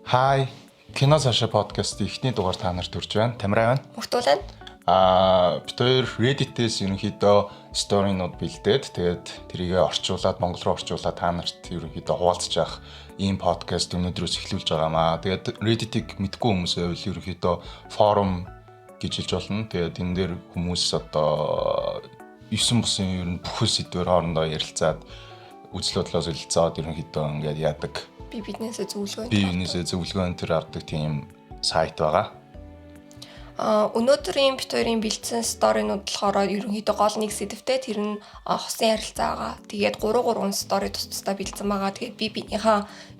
Хай, кино цаашаа подкаст ихний дугаар та нарт хүрч байна. Тамираа байна. Мөхтөл байна. Бид хоёр Reddit-ээс ерөнхийдөө сторинууд бэлдээд тэгээд тэрийгэ орчуулад Монгол руу орчуулад та нарт ерөнхийдөө хуваалцаж авах ийм подкаст өнөөдрөөс эхлүүлж байгаамаа. Тэгээд Reddit-ийг мэдгүй хүмүүсээ бол ерөнхийдөө форум гэж хэлж болно. Тэгээд энэ дээр хүмүүс одоо 9 бусын ер нь бүх сэдвээр хоорондоо ярилцаад үзэл бодлоо солилцоод ерөнхийдөө ингээд яадаг. Биднээсээ зөвлөгөө төр авдаг тийм сайт байгаа. Өнөөдрийн бит хоёрын бэлдсэн сторинууд болохоор ерөнхийдөө гол нэг сэдвтэй тэр нь хосын харилцаа байгаа. Тэгээд 3 стори тусдаа бэлдсэн байгаа. Тэгээд биенийхээ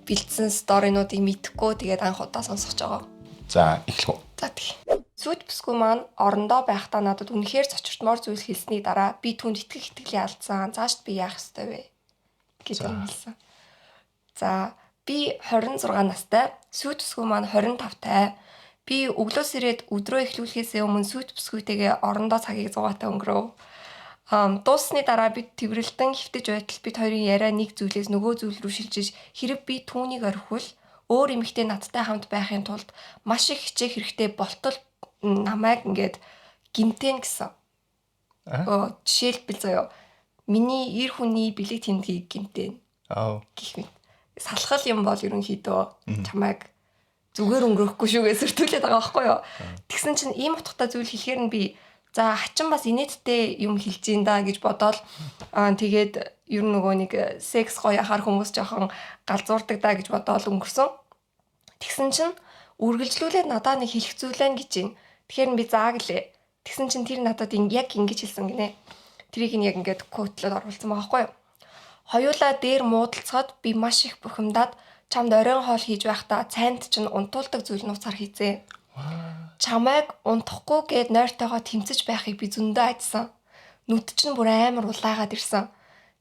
бэлдсэн сторинуудыг мэдэхгүй тэгээд анх удаа сонсож байгаа. За, эхлэх үү. За тийм. Сүйт бүсгүй маань орондоо байхдаа надад үнэхээр цочиртмоор зүйл хэлсний дараа би түүнд итгэлийн алдсан. Цаашд би яах ёстой вэ? гэж хэлсэн. За, би 26 настай, сүйт бүсгүй маань 25-тай. Би өглөөс ирээд өдрөө эхлүүлэхээс өмнө сүйт бүсгүйтэйгээ орондоо цагийг зугаатай өнгөрөв. Дууссаны дараа бид тэврэлтэн хөвтөж байтал бид хоёрын яриа нэг зүйлээс нөгөө зүйл рүү шилжиж хэрэг би түүнийг орхивол өөр эмэгтэй надтай хамт байхын тулд маш их хичээх хэрэгтэй болтол намайг ингээд гимтэн гэсэн. Жишээлбэл заяа миний эр хүний бэлэг тэмдгийг гимтэн. Гэх мэт. Салхал юм бол ерөнхийдөө чамайг зүгээр өнгөрөхгүй шүүгээ сэртүүлээд байгаа байхгүй юу. Тэгсэн чинь ийм утгатай зүйл хэлэхээр нь би за хачин бас инээдтэй юм хэлж ин да гэж бодоол тэгээд ер нь нөгөө нэг секс гоё яхаар хүмүүс жоохон галзуурдаг да гэж бодоол өнгөрсөн. Тэгсэн чинь үргэлжлүүлээд надад нэг хэлэх зүйл байна гэж юм. Тэгэхээр би заа гэлээ. Тэгсэн чинь тэр надад яг ингэж хэлсэн гинэ. Тэрийг нь яг ингээд кодлоод оруулсан байгаа байхгүй юу. Хоёулаа дээр муудалцахад би маш их бухимдаад чамд оройн хоол хийж байхдаа цайнд чинь унтуулдаг зүйл нууцаар хийзээ. Чамайг унтахгүй гээд нойртойгоо тэмцэж байхыг би зөндөө айдсан. Нүд чинь бүр амар улаагаад ирсэн.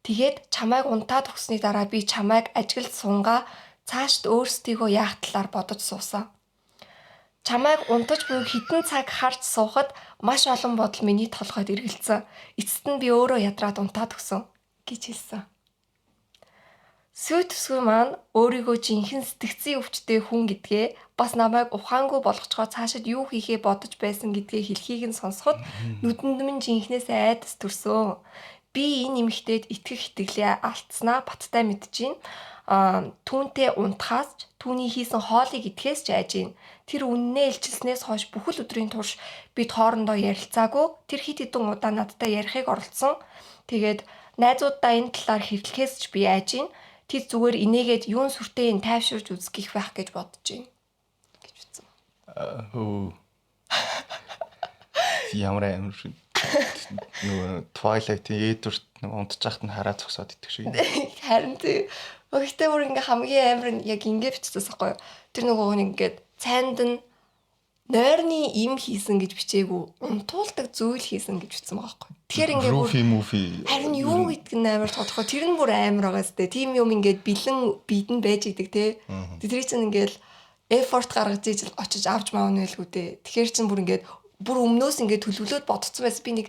Тэгээд чамайг унтаад өгсөний дараа би чамайг ажиглд сунгаа цаашд өөрсдийгөө яах талаар бодож суусан. Чамайг унтаж буй хитэн цаг харж суухад маш олон бодол миний толгойд эргэлцсэн. Эцэст нь би өөрөө ядраад унтаад өгсөн гэж хэлсэн. Сүйт бүсгүй маань өөрийгөө жинхэнэ сэтгцийн өвчтэй хүн гэдгээ бас намайг ухаангүй болгочгоо цаашид юу хийхээ бодож байсан гэдгээ хэлхийг нь сонсоход нүдэнд минь жинхнээс айдас төрсөн. Би энэ эмэгтэйд итгэх итгэлээ алдснаа баттай мэдчихээн. Түүнтэй унтахаас түүний хийсэн хоолыг идэхээс ч айж гин. Тэр үннээ илчилснээс хойш бүхэл өдрийн турш бид хоорондоо ярилцаагүй. Тэр хит хитэн удаа надтай ярихыг оролцсон. Тэгээд найзуудаа энэ талаар хэвлэхээс ч би айж гин. Тэд зүгээр инээгээд юун сүртэй энэ тайвширж үзгийх байх гэж бодож байна гэж үтсэн. Ямар амар шиг. Нөгөө Twilight-ийн Edward нөгөө унтж байхад нь хараа зогсоод идэх шиг. Харин тий. Өгтөө бүр ингээ хамгийн амар нь яг ингээ бичсэн байхгүй юу? Тэр нөгөө нэг ингээд цайнд нь нойрны им хийсэн гэж бичээгүй. Унтуулдаг зүйл хийсэн гэж бичсэн байгаа байхгүй юу? Тэгэхээр ингээ бүр харин юу гэдэг нь амар тодорхой. Тэр нь бүр амар байгаа сте. Тим юм ингээд бэлэн бидэнд байж идэг те. Тэр чинь ингээл effort гаргаж иж очиж авч маавна байлгүй те. Тэгэхээр чинь бүр ингээд бүр өмнөөс ингээд төлөвлөөд бодцсон байсан. Би нэг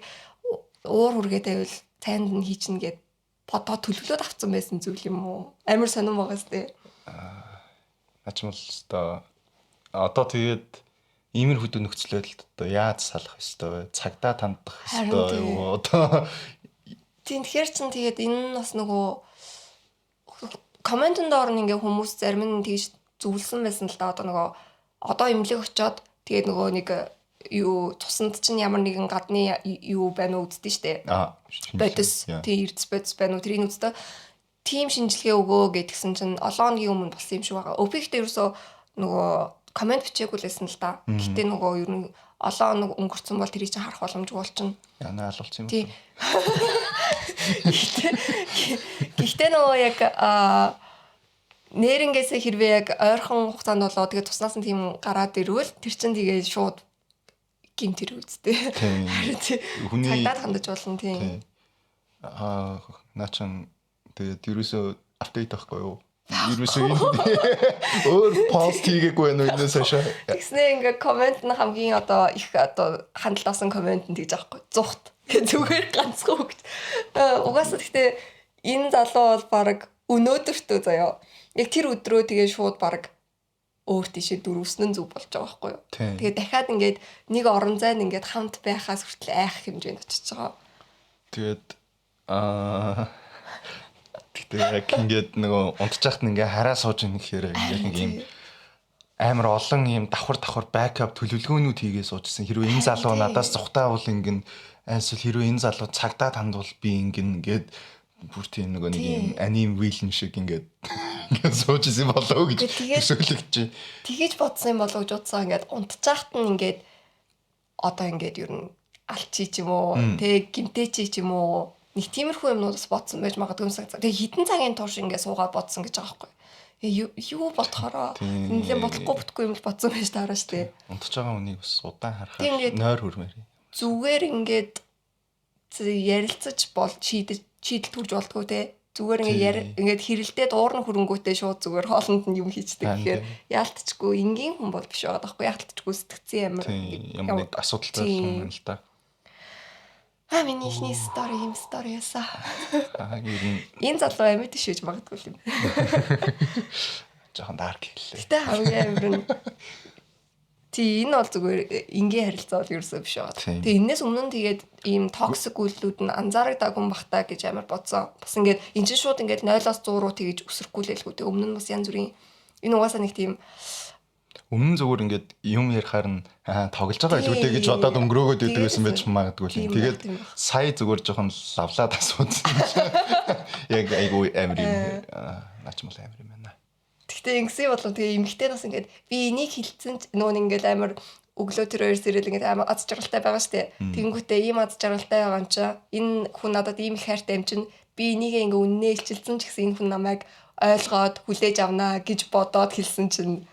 уур хүргээд байвал цайнд нь хийчихнэ гэд бодоо төлөвлөөд авцсан байсан зүйл юм уу? Амар сонирн байгаа сте. Ачмал одоо тэгээд иймэрхүү нөхцөлөд одоо яаж салах ёстой вэ? Цагдаа тандах ёстой юу? Одоо тэгэхээр чин тэгээд энэ нь бас нөгөө комментэн доор ингээ хүмүүс зарим нь тэгж зөвлөсөн байсан л да. Одоо имлэг очоод тэгээд нөгөө нэг юу тусанд чинь ямар нэгэн гадны юу байна уу үзтээ штэ. Бодис тий эрдэс бодис байна уу тэрийг үзтээ. Тим шинжилгээ өгөө гэдгсэн чинь олон хоногийн өмнө болсон юм шиг байгаа. Өбигт ерөөсөө нөгөө комент бичээгүй лсэн л да. Гэтэ нөгөө ер нь олон хоног өнгөрцөн бол тэрийг чинь харах боломжгүй болчихно. Яна алуулсан юм. Тий. Гэхдээ нөгөө яг нэрнгээсээ хэрвээ яг ойрхон хугацаанд болоо тэгээ туснаас нь тийм гараад ирвэл тэр чинь тэгээ шууд гинт тэр үсттэй. Харин хүний цагдаад хандаж болно тийм. Наачан тэгээд ерөөсөө апдейт авахгүй юу? Ерөөсөө өөр пост хийгээгүй байна уу энэс хашаа. Тэгснэ ингээ комент нь хамгийн одоо их одоо хандлаасан комент нь тэгж аахгүй. Зүхт. Зүгээр ганцхан үг. Угаасаа гэхдээ энэ залуу бол баг өнөөдөртөө заяа. Яг тэр өдрөө тэгээ шууд баг өөр тийшээ дөрвсөн нь зүг болж байгаа байхгүй юу. Тийм. Тэгээд дахиад ингээд нэг орон зайд ингээд хамт байхаас хүртэл айх хэмжээнд очиж байгаа. Тэгээд тэгтээ яг ингээд нөгөө унтчихт ингээ хараа сууж ийн гэхээр ингээд нэг юм амар олон юм давхар бэкап төлөвлөгөөнүүд хийгээ суужсэн. Хэрвээ энэ залуу надаас зүхтаа бол ингэн эсвэл хэрвээ энэ залуу цагдаа тандвал би ингэн гээд бүр тийм нэг юм аним вилэн шиг ингээд суужсэн болоо гэж төсөөлөгч. Тэгэж бодсон юм болоо гэж бодсон. Ингээд унтчихт нь ингээд одоо ингээд ер нь алчи ч юм уу, тэг гимтэчи ч юм уу нэг тиймэрхүү юмнуудаас бодсон байж магадгүй юмсан. Тэгээ хитэн цагийн турш ингээд суугаад бодсон гэж байгаа байхгүй. Юу бодохороо нэлээд бодлохгүй бүтгүй юм л бодсон байж таараа штэ. Унтж байгаа хүнийг бас удаан харахаар нойр хөрмөр. Зүгээр ингээд ярилцаж бол шийдэл төрж болдгоо те. Зүгээр ингээд хэрэлдээд уурна хөрөнгөтэй шууд зүгээр хоолнд нь юм хийчдэг гэхээр яалтчгүй энгийн хүн бол биш байгаа байхгүй. Яалтчгүй сэтгцэн ямар нэг асуудалтай юм л та. Миний ихний юм стори ясаа. Энэ залуу амьд шүүж магадгүй юм. Жохон дарк хэллээ. Гэтэ хамгийн амар нь энэ бол зүгээр энгийн харилцаа бол ерөөсөө биш байгаа. Тэгээ энэс өмнө нь тэгээд ийм токсик үйлдэлүүд нь анзаарагдаагүй бахтаа гэж амар бодсон. Бас ингээд энэ чинь шууд ингээд 0-100 руу тэгэж өсөрөхгүй л хэлгүй. Тэгээ өмнө нь бас янз бүрийн энэ угаасаа нэг тийм өмнө зүгээр ингээд юм ярихаар нь тоглож байгаа илүүтэй гэж бодоод өнгөрөөгөөд идэг байсан байж магадгүй л. Тэгээд сая зүгээр жоохон лавлаад асуусан. Яг айгүй амар юм. Наач мал амар юм байна. Гэхдээ ингэсэн болов тэгээ эмэгтэйнээс ингээд би энийг хилцэн нүүн ингээд амар өглөө тэр 2 сэрэл ингээд амар аз жаргалтай байгаа штэ. Тэнгүүтээ ийм аз жаргалтай байгаа юм чи энэ хүн надад ийм их хайртай юм чин би энийг ингээд үннээ илчилсэн ч гэсэн энэ хүн намайг ойлгоод хүлээж авнаа гэж бодоод хэлсэн чинь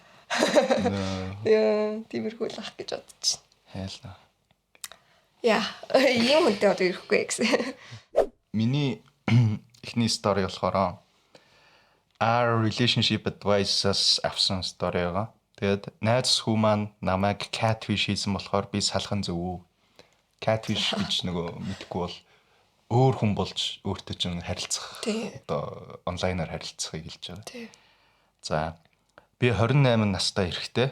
яа тиймэрхүү л ах гэж бодчих. Хайлна. Яа ийм хүнтэй одоо ирэхгүй гэсэн. Миний эхний стори болохоор Our relationship advices авсан стори байгаа. Тэгээд найз хүү маань намайг catfish хийсэн болохоор би салхан зөв. Catfish гэж нөгөө мэдгүй бол өөр хүн болж өөртөө чинь харилцах. Одоо онлайнаар харилцахыг хэлж байгаа. За би 28 настай эрэхтэй.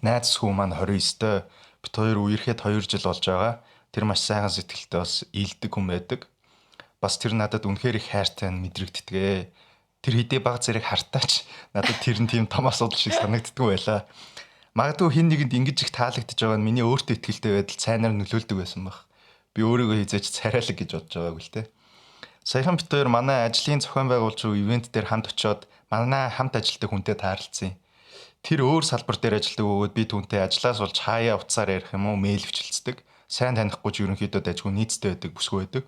Найз хүү маань 29-тэй. Бид хоёр үерхэд 2 жил болж байгаа. Тэр маш сайхан сэтгэлтэй бас ийдэг хүн байдаг. Бас тэр надад үнэхээр их хайртай мэдрэгддэг. Тэр хэдий баг зэрэг хартаач надад тэр нь тийм том асуудал шиг санагддгүй байлаа. Магадгүй хин нэгэнд ингэж их таалагдж байгаа нь миний өөртөө ихтэй байдал цайнаар нөлөөлдөг байсан баг. Би өөрийгөө хизээч царайлаг гэж бодож байгааг л те. Саяхан бид хоёр манай ажлын зохион байгуулж буй ивент дээр хамт очиод манай хамт ажилтдаг хүнтэй таарлцсан. Тэр өөр салбар дээр ажилладаг бөгөөд би түүнтэй ажлаас болж хаяа утсаар ярих юм уу мэйл хвчилцдэг. Сайн танихгүй ч ерөнхийдөө дайггүй нийцтэй байдаг бүсгүй байдаг.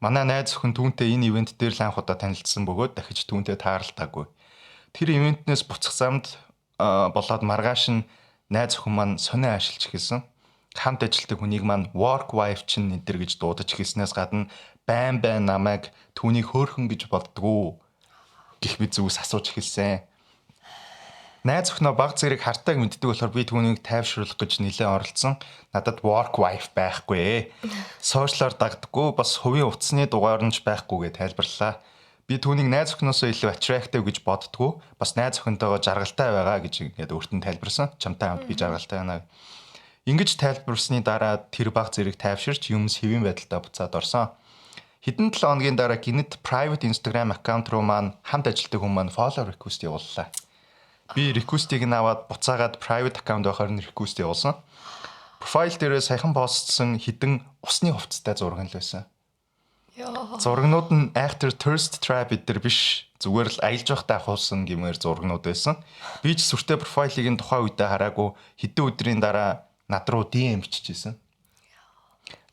Манай найз охин түүнтэй энэ ивент дээр л анх удаа танилцсан бөгөөд дахиж түүнтэй таарлтаагүй. Тэр ивентнээс буцах замд болоод маргааш нь найз охин маань сонио ашиглаж эхэлсэн. Хамт ажилтдаг хүнийг маань work wife чинь нэтэр гэж дуудаж эхэлснээс гадна байн намайг түүнийг хөөхөн гэж боддгоо гэх мэт зүйлс асууж эхэлсэн. Найз охиноо баг зэрэг хартааг мэддэг болохоор би түүнийг тайвшруулах гэж нэлээд оролцсон. Надад work wife байхгүй. Сошиалар дагдаггүй бас хувийн утасны дугаар нь ч байхгүйгээ тайлбарлаа. Би түүнийг найз охиноосоо илүү attractive гэж боддгоо. Бас найз охинтойгоо жаргалтай байгаа гэж ингээд өөртөө нь тайлбарсан. Чамтай хамт би жаргалтай байна. Ингэж тайлбарсны дараа тэр баг зэрэг тайвширч юм сэвэн байдалтай буцаад орсон. Хэдэн 7 хоногийн дараа гинэт private Instagram аккаунт руу маань хамт ажилтдаг хүн маань follow request явууллаа. Би request-ийг нь аваад буцаагаад private account байхаар нь request явуулсан. Profile дээрээ саяхан постсон хідэн усны хувцастай зураг нь л байсан. Зурагнууд нь after thirst trap гэдэр биш. Зүгээр л аялж байхдаа авахулсан гэмээр зурагнууд байсан. Би ч сүртэй профайлыг нь тухайн үедээ хараагүй хэдэн өдрийн дараа над руу DM бичижсэн.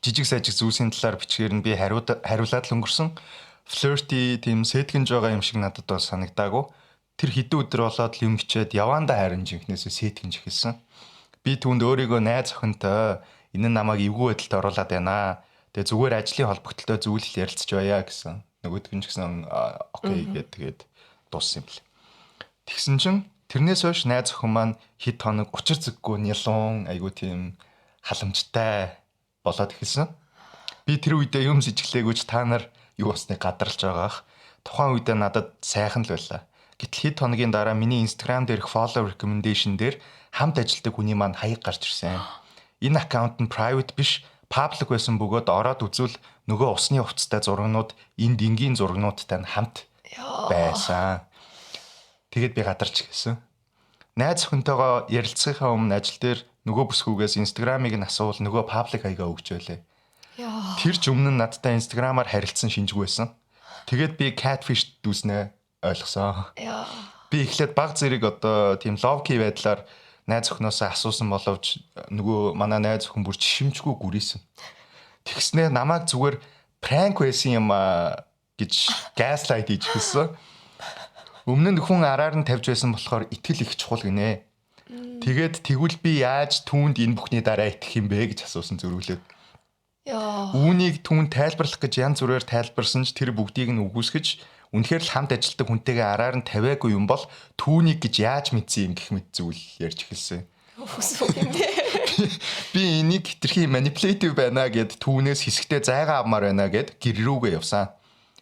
Жижиг сажиг зүйлсийн талаар бичгээр нь би хариулаад л өнгөрсөн. Flirty тийм сэтгэнж байгаа юм шиг надад бол санагдаагүй. Тэр хэдэн өдөр болоод л юм бичээд яваандаа харин жинхнээсээ сэтгэнж эхэлсэн. Би түүнд өөрийгөө найз охинтой энэ нь намайг эвгүй байдалд оруулаад байна. Тэгээ зүгээр ажлын холбогдлолтой зүйл ярилцж байя гэсэн. Нөгөөдг нь ч гэсэн окей тэгээд дууссан юм бэл. Тэгсэн чинь тэрнээс хойш найз охин маань хэд хоног учир зэггүй нялуун айгуу тийм халамжтай болоод эхэлсэн. Би тэр үедээ юм сэжиглээгүйч та нар юу басныг гадарлаж байгаах. Тухайн үедээ надад сайхан л байлаа. Гэтэл хэд хоногийн дараа миний Instagram дээрх follow recommendation дээр хамт ажилладаг хүний маань хаяг гарч ирсэн. Энэ аккаунт нь private биш, public байсан бөгөөд ороод үзвэл нөгөө усны хувцастай зурагнууд, энд энгийн зурагнуудтай нь хамт байсан. Тэгээд би гадарч гисэн. Найз охинтойгоо ярилцахынхаа өмнө ажил дээр нөгөө бүсгүйгээс Instagram-ыг нь асуувал нөгөө public хаягаа өгч байлаа. Тэр ч өмнө нь надтай Instagram-аар харилцсан шинжгүй байсан. Тэгээд би catfish дүүснэ ойлгосон. Би эхлээд баг зэрэг одоо тийм love key байдлаар найз охиноосоо асуусан боловч нөгөө манай найз охин бүр жишимчгүй гүрийсэн. Тэгснээр намайг зүгээр prank байсан юм гэж gaslight хийж хэлсэн. Өмнө нь хүн араар нь тавьж байсан болохоор итгэл их чухал гинэ. Тэгээд тэгвэл би яаж түүнд энэ бүхний дараа итгэх юм бэ гэж асуусан зөрүүлээд. Үүнийг түүнд тайлбарлах гэж янз бүрээр тайлбарсан ч тэр бүгдийг нь үгүйсгэж үнэхээр л хамт ажилладаг хүнтэйгээ араар нь тавиагүй юм бол түүнийг гэж яаж мэдсэн юм гэх мэт зүйл ярьж эхэлсэн. Би энийг хитрхи manipulative байна гэд түүнээс хэсэгтээ зайгаа авмаар байна гэд гэр рүүгээ явсан.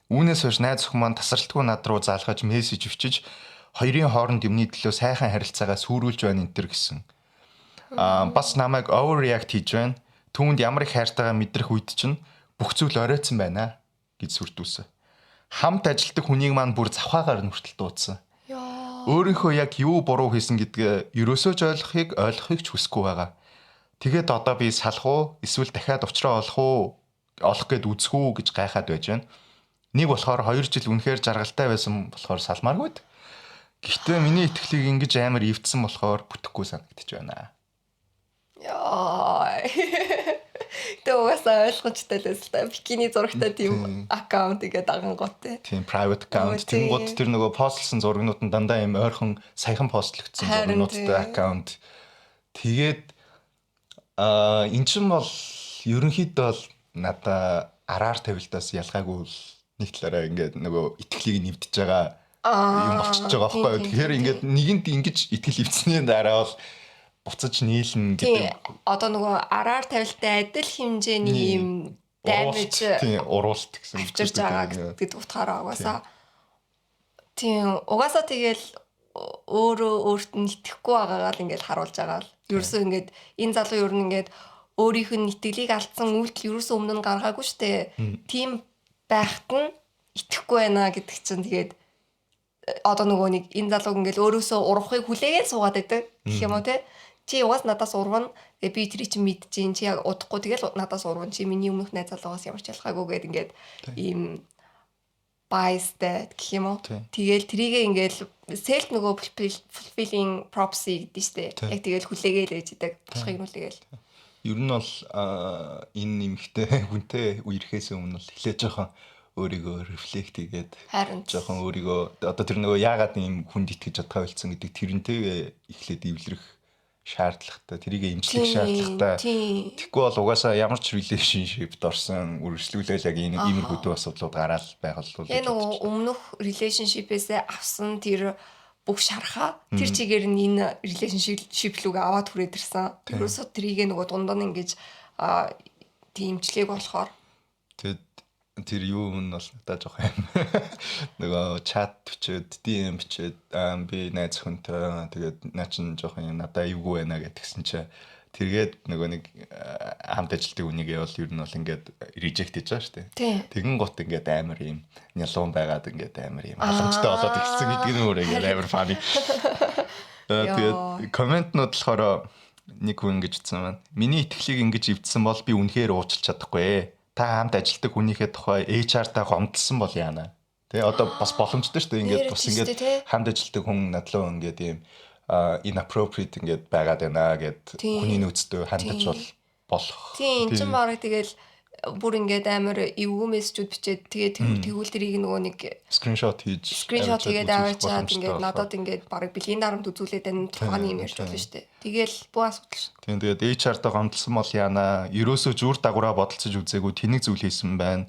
Үүнээс хойш найз охин маань тасралтгүй над руу заалгаж мессеж өчиж хоёрын хооронд юмны төлөө сайхан харилцаагаа сүрүүлж байна энэ төр гэсэн. Бас намайг overreact хийж байна. Түүнд ямар их хайртайгаа мэдрэх үед чинь бүх зүйл оройтсан байна гэж сүрдүүлсэн. Хамт ажилладаг хүнийг маань бүр завхаагаар нүртэл дуудсан. Өөрийнхөө яг юу буруу хийсэн гэдгээ ерөөсөө ойлгохыг ч хүсэхгүй байгаа. Тэгээд одоо би салах уу эсвэл дахиад уучраа олох гэд үзэх үү гэж гайхаад байж байна. Нэг болохоор 2 жил үнэхээр жаргалтай байсан болохоор салмааргүй. Гэхдээ миний итгэлийг ингэж амар ивдсэн болохоор бүтэхгүй санагдаж байна. Тэгээс ойлгомжтой л өсөлтөө бикини зурагтай тийм аккаунт игээд дагангууд тийм private account тэнгууд тэр нөгөө постлсон зурагнууд нь дандаа юм ойрхон саяхан постлогдсон зурагнуудтай аккаунт. Тэгээд эн чинь бол ерөнхийдөө бол надаа араар тавилтаас ялгаагүй нэг талаараа ингээд нөгөө итгэлийг нэвдэж байгаа юм болчихж байгаа байхгүй юу. Тэгэхээр ингээд нэгэнд ингэж итгэл ивцсний дараа бол буцаж нийлнэ гэдэг. Одоо нөгөө араар тавилттай адил хэмжээний юм damage уруулт гэсэн авчирж байгаа гэдэг утгаараа угаасаа. Тийм угаасаа тэгэл өөрт нь итгэхгүй байгаагаа л ингээд харуулж байгаа л. Ерөөсөө ингээд энэ залуу ер нь ингээд өөрийнх нь итгэлийг алдсан үйлдэл ерөөсөө өмнө нь гаргаагүй штэ. Тийм байхад нь итгэхгүй байна гэдэг чинь тэгээд одоо нөгөө нэг энэ залууг ингээд өөрөөсөө урахыг хүлээгээд суугаад байдаг гэх юм уу те. Чи угаас надаас урвана. Би тэрий чи мэдчихээн. Чи яг удахгүй тэгэл надаас урвана. Чи миний өмнөх найз залуугаас ямар ч ялгаагүй гээд ингээд ийм biased гэх юм уу. Тэгэл трийгээ ингээд self нөгөө fulfilling prophecy гэдэг штэ. Яг тэгэл хүлээгээл ээж идэг. Болохыг нүлээгээл. Ер нь бол энэ нэмэгтэй хүнтэй үерхээс өмнө л эхлэж жоохон өөрийгөө reflect хийгээд жоохон өөрийгөө одоо тэр нөгөө яагаад ийм хүнд итгэж чадхаа байлцсан гэдэг тэрнтэйгээ эхлээд эвлэрэх шаардлагатай тэрийг эмчлэх шаардлагатай. Тэгэхгүй бол угаасаа ямар ч relationship-д орсон үргэлжлүүлэл яг иймэрхүү асуудлууд гараал байгаль. Яг нөгөө өмнөх relationship-ээс авсан тэр бүх шархаа тэр чигээр нь энэ relationship рүүгээ аваад хүрээд ирсэн. Тэрөөсөө тэрийг нөгөө дундаа нь ингэж тиймчлэг болохоор тэр юу нь бол надад жоох юм. Нөгөө чат бичээд, DM бичээд би найз хүнтэй тэгээд наа чин жоох юм надад эвгүй байна гэдгсэн чи тэргээд нөгөө нэг хамт ажилтны үнийг явал ер нь бол ингээд reject хийж байгаа шүү дээ. Тэгэн гот ингээд амар юм нялуун байгаад ингээд амар юм халамжтай болоод ирсэн гэдэг нь өөрөө ингээд амар funny. Тэгээд комментнууд болохоор нэг хүн ингэж хэлсэн байна. Миний итгэлийг ингэж эвдсэн бол би үнэхээр уучлах чадахгүй. Та хамт ажилтдаг хүнийхээ тухай HR-таа гомдлсон бол яана. Тэ одоо бас боломжтой шүү дээ. Ингээд бас ингээд хамт ажилтдаг хүн надлаа ингээд юм inappropriate ингээд байгаад байна гэд хүний нөөцтэй хандаж болох. Тийм энэ ч бараг тэгэл бүр ингээд амар эвгүй мессежүүд бичээд тэгээд тэгвэл тэрийг нөгөө нэг скриншот хийгээд аваачаад ингээд надад ингээд бараг бэлгийн дарамт үзүүлээд энэ тухайн юм ярьж байна шүү дээ. Тэгэл бүх асуудал шүү. Тийм тэгээд HR-таа гомдлсон бол яана. Ерөөсөө зүр дагавраа бодолцож үзээгүй тэнийг зүйл хийсэн байна.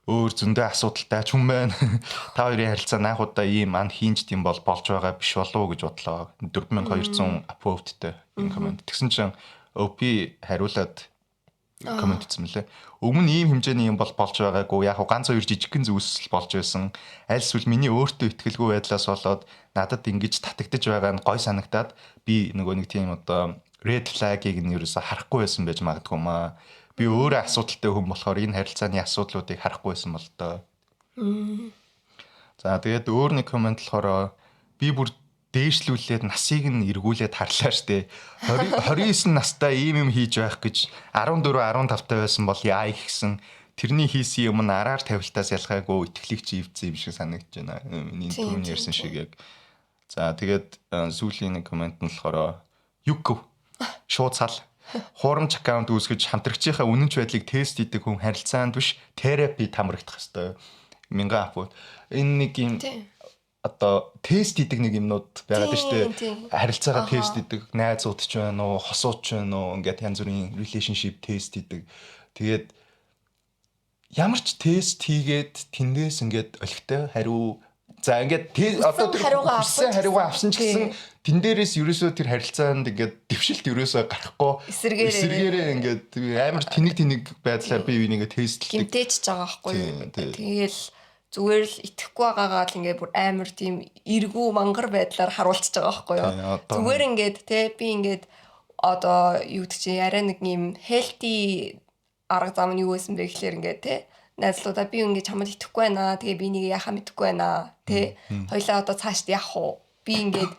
Өөр зөндөө асуудалтай ч хүн байна. Та хоёрын харилцаа наахудаа ийм ан хийнжт юм болж байгаа биш болов уу гэж бодлоо. 4200 approved-тэй энэ комент. Тэгсэн чинь OP хариулаад комент хийсэн мөлий. Өмнө ийм хэмжээний юм болж байгаагүй. Яг ганц хоёр жижигхэн зүйлс болж байсан. Аль эсвэл миний өөртөө ихтгэлгүй байдлаас болоод надад ингэж татагдж байгаа нь гой санагдаад би нөгөө нэг тийм одоо red flag-ыг нь ерөөсө харахгүй байсан байж магадгүй маа. Би өөрөө асуудалтай хүн болохоор энэ харилцааны асуудлуудыг харахгүй байсан бол доо. За тэгээд өөр нэг комент болохоор би бүр дээшлүүлээд насыг нь эргүүлээд харлаа штэ. 29 настай ийм юм хийж байх гэж 14 15 та байсан бол яа гэсэн тэрний хийсэн юм нь араар тавилтаас ялгаагүй итгэлийг чи ивцэн юм шиг санагдаж байна. Миний түрүүн ярьсан шиг яг. За тэгээд сүүлийн нэг комент нь болохоор юкко шууд сал хуурамч аккаунт үүсгэж хамтрагчийнхаа үнэнч байдлыг тест хийдэг хүн харилцаанд биш терапи тамрагдах хэвээр. Минга апууд энэ нэг юм одоо тест хийдэг нэг юмнууд байгаад шүү дээ. Харилцаагаа тест хийдэг, найзууд ч байна уу, хосууд ч байна уу, ингээд янз бүрийн relationship тест хийдэг. Тэгээд ямар ч тест хийгээд тэндээс ингээд олигтой хариу за ингээд одоо тэр хариугаа авсан ч гэсэн тэн дээрээс ерөөсөө тэр харилцаанд ингээд дэвшилт ерөөсөө гарахгүй эсэргээрээ ингээд амар тэнэг байдлаар бие бинийгээ тестлдэг. Гимтэж байгаа байхгүй. Тэгээл зүгээр л итгэхгүй байгаагаа л ингээд бүр амар тийм эргүү мангар байдлаар харуулчихж байгаа байхгүй юу. Зүгээр ингээд те би ингээд одоо юу гэдэг чи арай нэг юм healthy арга зам нь юу байсан бэ гэхлээр ингээд те найзлуудаа би ингээд чамд итгэхгүй байна. Тэгээ би нэг яхаа мэдэхгүй байна. Тэ хоёлаа одоо цаашд явах уу? Би ингээд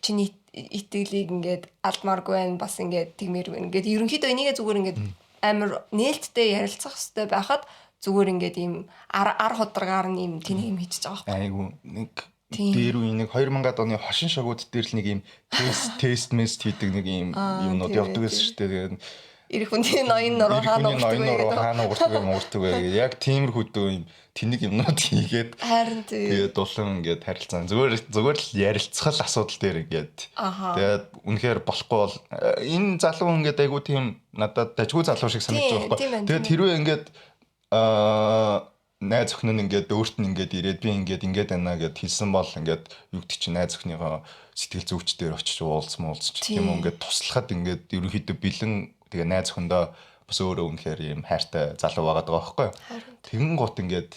чиний итгэлийг ингээд алдмааргүй байна. Бас ингээд тэгмэр ингээд ерөнхийдөө энийгээ зүгээр ингээд амар нээлттэй ярилцах хэрэгтэй байхад зүгээр ингээд ийм ар ходргаар нь ийм тэнэг юм хийчихэж байгаа байхгүй. Айгу нэг дээр үе нэг 2000-ад оны хошин шагууд дээр л нэг ийм тест хийдэг нэг ийм юмнууд явдаг гэсэн шүү дээ. Тэгээд эх хүний ноён нуруу хаана уурдаг вэ? Яг тиймэрхүү юм тэнэг юмнууд хийгээд тэгээд дулан ингээд харилцаа зүгээр л ярилцгал асуудал дээр ингээд тэгээд үнэхээр болохгүй бол энэ залуу ингээд айгу тийм надад дажгүй залуу шиг санагдаж байгаа байхгүй. Тэгээд хэрвээ ингээд найз охин нь ингээд өөрт нь ингээд ирээд би ингээд байна гэд хэлсэн бол ингээд юу гэдэг чинь найз охиныгоо сэтгэл зүйч дээр очиж уулзч тийм үү ингээд туслахад ингээд ерөнхийдөө бэлэн тэгээ найз охиндоо бас өөрөө үнэхээр ийм хайртай залуу байгаад байгаа байхгүй. Тэгэн гут ингээд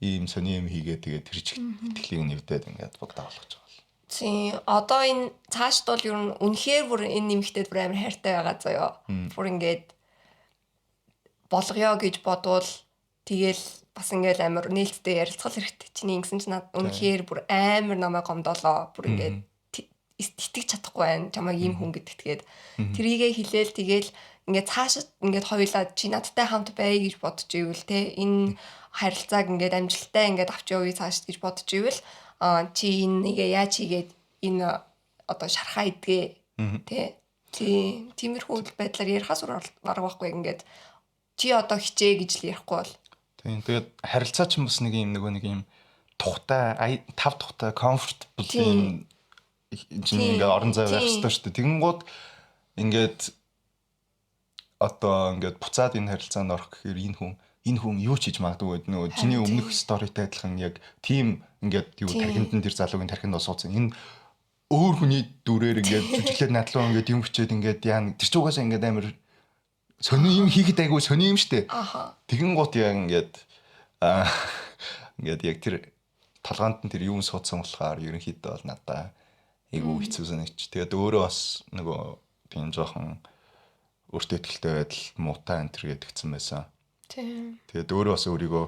ийм сони юм хийгээ тэгээ тэр чиг итгэлийг нэвдээд ингээд бодоо болгож байгаа. Тийм одоо энэ цаашд бол ер нь үнэхээр бүр энэ нэмэгтээд бүр амар хайртай байгаа заяа. Бүр ингээд болгоё гэж бодвол тэгэл бас ингээл амар нээлттэй ярилцгал хэрэгтэй. Чиний ингэсэн чинь үнэхээр бүр амар намайг гомдолоо. Бүр ингээд итгэж чадахгүй байна. Чамайг ийм хүн гэдэгт тэгээд тэрийгээ хэлээл тэгэл ингээд цаашаа ингээд хоёулаа чи надтай хамт бай гэж бодож ивэл те энэ харилцааг ингээд амжилттай ингээд авч явъя цааш гэж бодож ивэл чи энийгээ яаж хийгээд энэ одоо шархаа идгээ те тиймэрхүү байдлаар ярихаас арга байхгүй ингээд чи одоо хичээ гэж л ярихгүй бол. Тийм тэгээд харилцаа ч бас нэг юм нэг юм тухтай тав тухтай comfortable юм ингээд орон зай байх хэрэгтэй шүү дээ. Тэгэн гууд ингээд одоо ингээд буцаад энэ харилцаанд орох гэхээр энэ хүн юу ч хийж магадгүй гэдэг нөгөө чиний өмнөх сторитой адилхан яг тийм ингээд юу тархинд нь тэр залуугийн тархинд суудсан. Энэ өөр хүний дүрээр ингээд жүжиглээд надлуу ингээд юм хичээд ингээд яа тэр ч угаасаа ингээд амар сони юм хийхэд айгүй сони юм штэ. Тэгэн гут яг ингээд ингээд яг тэр толгоонд нь тэр юм суудсан болохоор ерөнхийдөө бол надаа айгүй хэцүү санагч. Тэгээд өөрөө бас нөгөө тийм жоохон өөртөө ихтэй байдал муутай энэ төр гэдгцэн байсан. Тийм. Тэгээд өөрөө бас өөрийгөө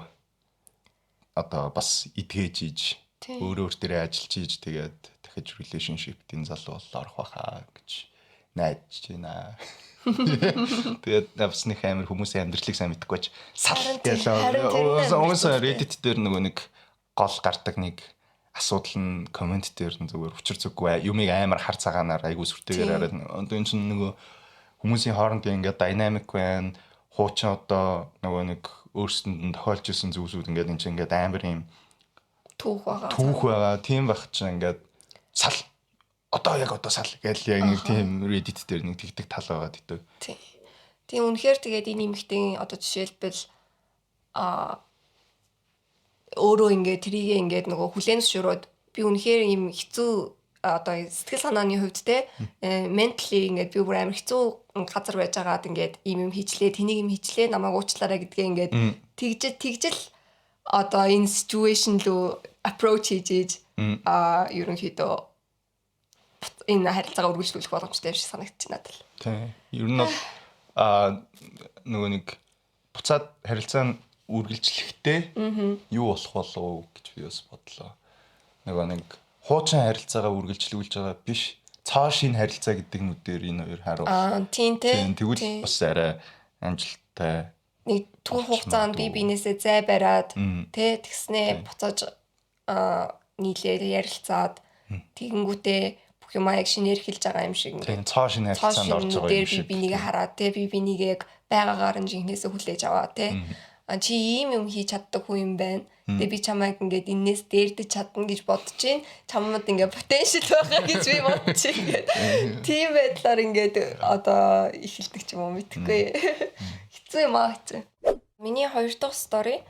одоо бас идгээж ийж өөрөө өөртөө ажиллаж ийж тэгээд дахиж relationship энэ залуу бол орох байхаа гэж найдаж байна. Тэгээд бас нэг амар хүмүүсийн амьдралыг сайн мэдэхгүй ч сал гэлээ. Уусаа Reddit дээр нөгөө нэг гол гардаг нэг асуудал нь комент дээр нь зүгээр учир зүггүй юмыг амар хар цагаанаар айгуу сүртэйгээр хараад энэ чинь нөгөө хүмүүсийн хоорондын ингээд динамик байна. Хуучин одоо нөгөө нэг өөрсдөнд тохиолж исэн зүйлсүүд ингээд энэ чинь ингээд амар юм түүх байгаа. Тийм байх чинь ингээд сал одоо сал гэж яг нэг тийм Reddit дээр нэг тэгдэг тал байгаа гэдэг. Тийм үнэхээр тэгээд энэ нэмэгтийн одоо жишээлбэл өөрөө ингээд трийгээ ингээд нөгөө хүлээн зөвшөөрөөд би үнэхээр юм хэцүү одоо сэтгэл санааны хувьд те ментали ингээд би бүр амар хэцүү газар байж байгаад ингээд ийм юм хийчлээ, тэнийг юм хийчлээ, намайг уучлаарай гэдгээ ингээд тэгжэл одоо энэ ситүэйшн рүү approach хийж ерөнхийдөө энэ харилцаагаа үргэлжлүүлэх боломжтой юм шиг санагдчих надад л. Тийм. Ер нь бол нөгөө нэг буцаад харилцаа нь үргэлжлэхдээ юу болох болов гэж би бас бодлоо. Нөгөө нэг хуучин харилцаагаа үргэлжлүүлж байгаа биш. Цаа шин харилцаа гэдэг нүдээр энэ хоёр харуулсан. Тийм те. Тэгвэл бас арай амжилттай. Нэг түр хугацаанд би биенээсээ зай бариад те тэгснээ буцааж нийлээд ярилцаад тэгэнгүүтээ бүх юм яг шинээр хэлж байгаа юм шиг ингээд цаа шин харилцаанд орж байгаа юм шиг. би бинийг хараад те би бинийг яг байгаагаар нь жинхнээсээ хүлээж аваа те. Чи ийм юм хийж чаддаг хүн юм байна. Тэгээ би чамайг ингээд энээс дээрдэж чадна гэж бодож чинь чамд ингээд потенциал байгаа гэж би бодож чинь ингээд тийм байдлаар ингээд одоо ихэлдэг ч юм уу мэдхгүй. Хэцүү юм аа хэцүү. Миний хоёр дахь стори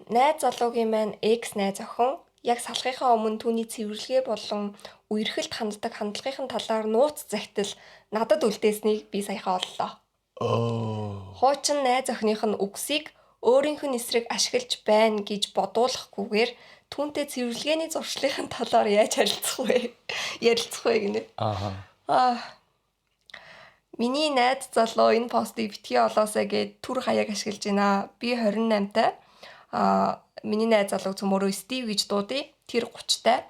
найз залуугийн маань экс найз охин яг салхийнхаа өмнө түүний цэвэрлэгээ болон үерхэлд ханддаг хандлагын талаар нууц захидал надад үлдээснийг би саяхан оллоо. Хуучин найз охиных нь үгсийг өөрийнх нь эсрэг ашиглаж байна гэж бодуулахгүйгээр түүнтэй цэвэрлэгээний зуршлын талаар яаж ярилцах вэ гинэ. Миний найз залуу энэ постыг битгий олоосаа гээд түр хаяг ашиглаж байна. Би 28-тай. Миний найз залуу цөмөрөө Стив гэж дуудъя. Тэр 30-тай.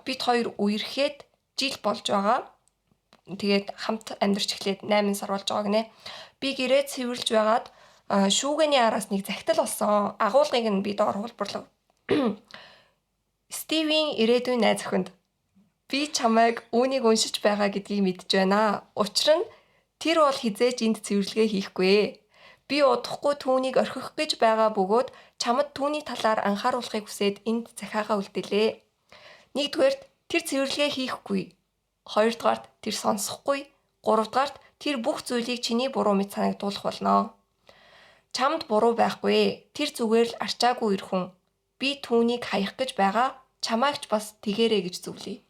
Бид хоёр үерхэд жил болж байгаа. Тэгээд хамт амьдарч эхлээд 8 сар болж байгаа гинэ. Би гэрээ цэвэрлж байгаад шүүгээний араас нэг захидал болсон. Агуулгыг нь би доор хулбарлав. Стивийн ирээдүйн найз охинд би чамайг үүнийг уншиж байгаа гэдгийг мэдж байна. Учир нь тэр бол хизээж энд цэвэрлэгээ хийхгүй. Би удахгүй түүнийг орхих гэж байгаа бөгөөд чамд түүний талаар анхааруулахыг хүсээд энд захиагаа үлдээлээ. Нэгдүгээрт тэр цэвэрлэгээ хийхгүй. Хоёрдугаарт тэр сонсохгүй. Гуравдугаарт тэр бүх зүйлийг чиний буруу мэт санагдуулах болно. Чамд буруу байхгүй. Тэр зүгээр л арчаагүй ир хүн. Би түүнийг хаях гэж байгаа. Чамаагч бас тэгэрэй гэж зөвлөе.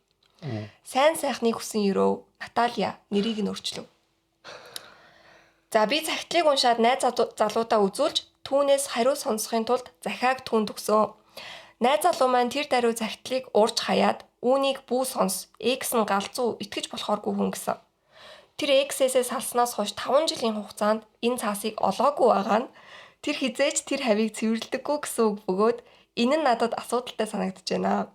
Сайн сайхныг хүсэн өрөө Наталья нэрийг нь өөрчлөв. За би захидлыг уншаад найз залуудаа үзүүлж түүнээс хариу сонсохын тулд захиаг түүнд өгсөн. Найз залуу маань тэр даруй захидлыг уурж хаяад үүнийг бүү сонс. Экс нь галзуу итгэж болохооргүй хүн гэсэн. Тэр эксээсээ салснаас хойш 5 жилийн хугацаанд энэ цаасыг олоогүй байгаа нь тэр хизээж тэр хавийг цэвэрлдэггүй гэсэн үг бөгөөд энэ нь надад асуудалтай санагдаж байна.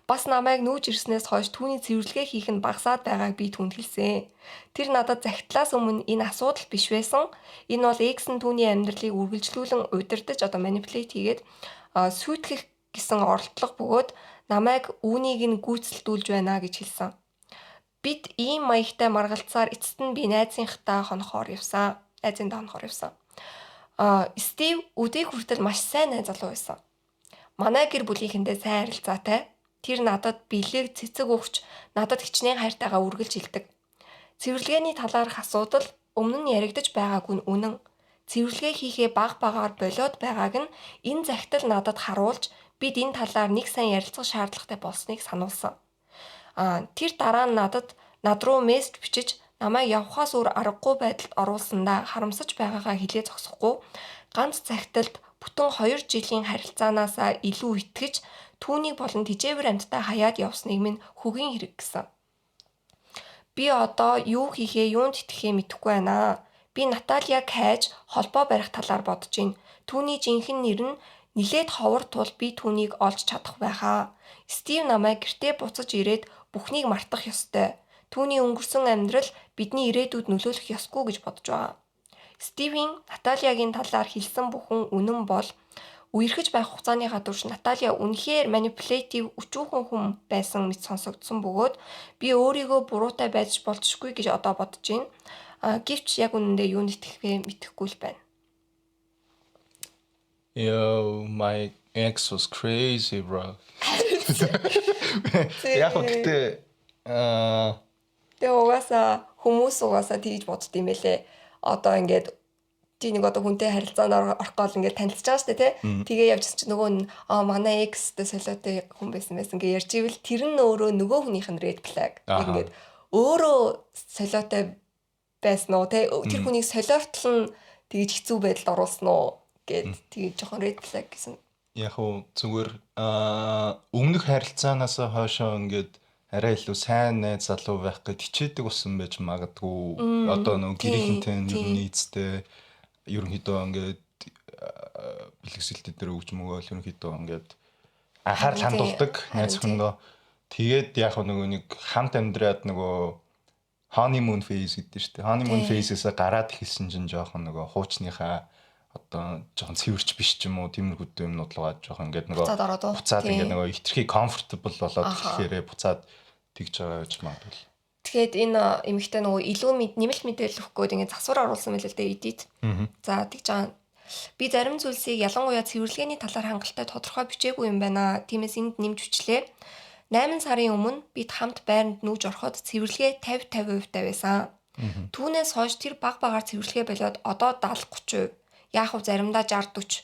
Бас намайг нүүж ирснээс хойш түүний цэвэрлэгээ хийх нь багасаад байгааг би түүнд хэлсэн. Тэр надад захидлаас өмнө энэ асуудал биш байсан. Энэ бол экс нь түүний амьдралыг үргэлжлүүлэн удирдах одоо манипулейт хийгээд сүйтгэх гэсэн оролдлого бөгөөд намайг үүнийг нь гүйцэлдүүлж байна гэж хэлсэн. Бид ийм маягтай маргалцаар эцэст нь би найзынхтаа хонохоор явсан. Стив өдийг хүртэл маш сайн найз залуу байсан. Манай гэр бүлийнхэндээ сайн харилцаатай. Тэр надад бэлэг цэцэг өгч надад хичнээн хайртайгаа үргэлж хэлдэг. Цэвэрлэгээний талаарх асуудал өмнө нь яригдаж байгаагүй нь үнэн. Цэвэрлэгээ хийхээ багаар болоод байгааг нь энэ захидал надад харуулж бид энэ талаар нэг сайн ярилцах шаардлагатай болсныг сануулсан. Тэр дараа нь над руу мессеж бичиж намайг явхаас өөр аргагүй байдалд оруулсандаа харамсаж байгаагаа хэлээ зогсохгүй ганц захидалд бүтэн 2 жилийн харилцаанаасаа илүү итгэж түүнийг болон тижээвэр амьтдаа хаяад явсныг минь хөгийн хэрэг гэсэн. Би одоо юу хийхээ юунд итгэхээ мэдэхгүй байна. Би Натальяг хайж холбоо барих талаар бодож байна. Түүний жинхэнэ нэр нь нилээд ховор тул би түүнийг олж чадах байхаа. Стив намайг гэртээ буцаж ирээд бүхнийг мартах ёстой. Түүний өнгөрсөн амьдрал бидний ирээдүйд нөлөөлөх ёсгүй гэж бодож байгаа. Стивийн Натальягийн талаар хэлсэн бүхэн үнэн бол үерхэж байх хугацааныхаа турш Наталья үнэхээр манипулятив өчүүхэн хүн байсан мэт сонсогдсон бөгөөд би өөрийгөө буруутай байж болзошгүй гэж одоо бодож байна. Гэвч яг үнэндээ юунд итгэхээ мэдэхгүй л байна. Yo, my ex was crazy, bro. Яг гэхдээ Тэгээ угаасаа хүмүүс угаасаа тэгж бодд юм байлээ. Одоо ингээд чи нэг одоо хүнтэй харилцаанд орох гол ингээд танилцж байгаа шүү дээ тий. Тэгээ явжсэн чи нөгөө нь манай экстэй солиотой хүн байсан ингээ ярьж ивэл тэр нь өөрөө нөгөө хүнийх нь red flag. Ингээд өөрөө солиотой байсан уу тий. Тэр хүнийг солиортол нь тэгж хэцүү байдалд оруулсан уу гэд тэгээ жоохон red flag гэсэн. Яг уу зүгээр өмнөх харилцаанаас хойшоо ингээд арай илүү сайн найз залуу байх гэд хичээдэг болсон байж магадгүй. Одоо нөгөө гэрийнхэнтэй нийцтэй ерөнхийдөө ингээд бэлгэсэлтэн дээр өгч мөгөөл ерөнхийдөө ингээд анхаарал хандуулдаг найз охиндоо. Тэгээд яг нөгөө нэг хамт амьдраад нөгөө honeymoon phase гэдэг шүү дээ. Honeymoon phase-ээс гараад эхэлсэн чинь жоохон нөгөө хуучныхаа одоо жоохон цэвэрч биш ч юм уу тиймэрхүү юмнууд руугаа жоохон ингээд нөгөө буцаад ингээд нөгөө ихтрхий comfortable болоод эхлэхээрээ буцаад тэгж байгаа гэж магадгүй. Тэгэхээр энэ эмэгтэй нөгөө илүү нэмэлт мэдээлэл өгөх гээд ингээд засвар оруулсан мэл л дээ edit. За тэгж байгаа. Би зарим зүйлсийг ялангуяа цэвэрлэгээний талаар хангалттай тодорхой бичээгүй юм байна. Тиймээс энд нэмж хүчлээ. 8 сарын өмнө бид хамт байранд нүүж ороход цэвэрлэгээ 50% байсан. Түүнээс хойш тэр багаар цэвэрлэгээ болоод одоо 70-30%. Яг нь заримдаа 60-40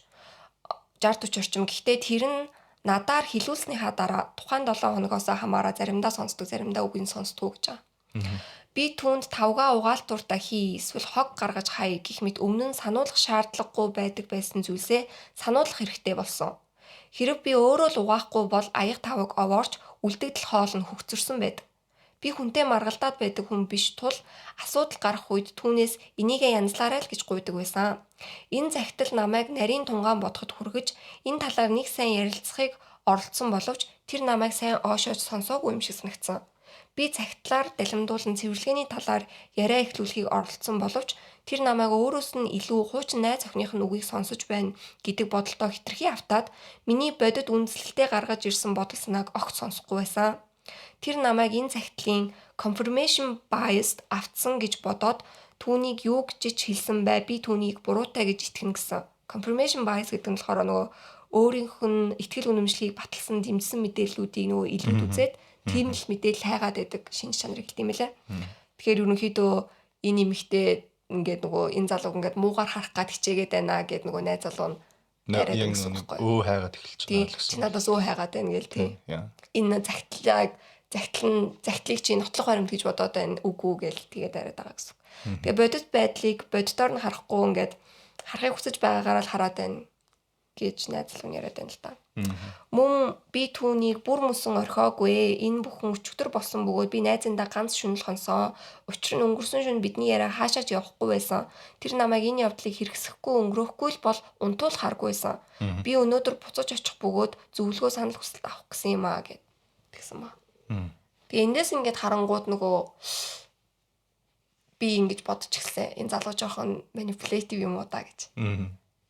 орчим. Гэхдээ тэр нь надаар хилүүлснийхаа дараа тухайн 7 хоногоос хамаараа заримдаа сонсдог, заримдаа үгүй сонсдгоо гэж байгаа. Би түүнд тавгаа угаалтууртаа хий, эсвэл хог гаргаж хай гэх мэт өмнө нь сануулгах шаардлагагүй байдаг байсан зүйлсээ сануулгах хэрэгтэй болсон. Хэрэг би өөрөө л угаахгүй бол аяг тавг овоорч үлдэгдэл хоол нь хөгцөрсөн байдаг. Би хүнтэй маргалдаад байдаг хүн биш тул асуудал гарах үед түүнээс энийгээ янзлаарай л гэж гуйдаг байсан. Энэ захидал намайг нарийн тунгаан бодоход хүргэж энэ талаар нэг сайн ярилцахыг оролдсон боловч тэр намайг сайн оошоож сонсоогүй юм шиг санагдсан. Би цагтлаар далимдуулан цэвэрлэгээний талаар яриа эхлүүлэхийг оролдсон боловч тэр намайг өөрөөс нь илүү хуучин найз охиных нь үгийг сонсож байна гэдэг бодолтой хитрхи автаад миний бодит үндэслэлтэд гаргаж ирсэн бодол санааг огт сонсохгүй байсан. Тэр намайг энэ цагтлын confirmation biased автсан гэж бодоод түүнийг юу гэж хэлсэн бай би түүнийг буруутай гэж итгэнэ гэсэн. Confirmation bias гэдэг нь болохоор нөгөө өөрийнх нь итгэл үнэмшлийг баталсан дэмжсэн мэдээллүүдийг нөгөө илүүд үзээд тэр нь л мэдээлэл хайгаад байдаг шинж чанар гэх юм лээ. Тэгэхээр ерөнхийдөө энэ эмэгтэй ингээд нөгөө энэ залууг ингээд муугаар харах гад хичээгээд байна гэд нөгөө найз залуу нь яг өө хайгаад эхэлж байгаа гэсэн. Чи надаас өө хайгаад байна гээл тий. Энэ загтлыг чи нотлох баримт гэж бодоод байна үгүй гээл тэгээд яриад байгаа гэсэн. Тэгээ бодит байдлыг бодитоор нь харахгүй ингээд харахыг хүсэж байгаагаараа л хараад байна гэж найзлан яриад байна л та. Мөн би түүнийг бүр мөсөн орхиогүй. Энэ бүхэн өчтөр болсон бөгөөд би найзандаа ганц шүнэл хонсон. Учир нь өнгөрсөн шөнө бидний яриа хаашаач явахгүй байсан. Тэр намайг энэ явдлыг хэрэгсэхгүй өнгөрөхгүй л бол унтуулахааргүй байсан. Би өнөөдөр буцаж очих бөгөөд зөвлөгөө санал хүсэлт авах гэсэн юм аа гэдгсэн ба. Тэгээ эндээс ингээд харангууд нөгөө би ингэж бодож эхэлсэн. Энэ залуу жоохон manipulative юм уу та гэж.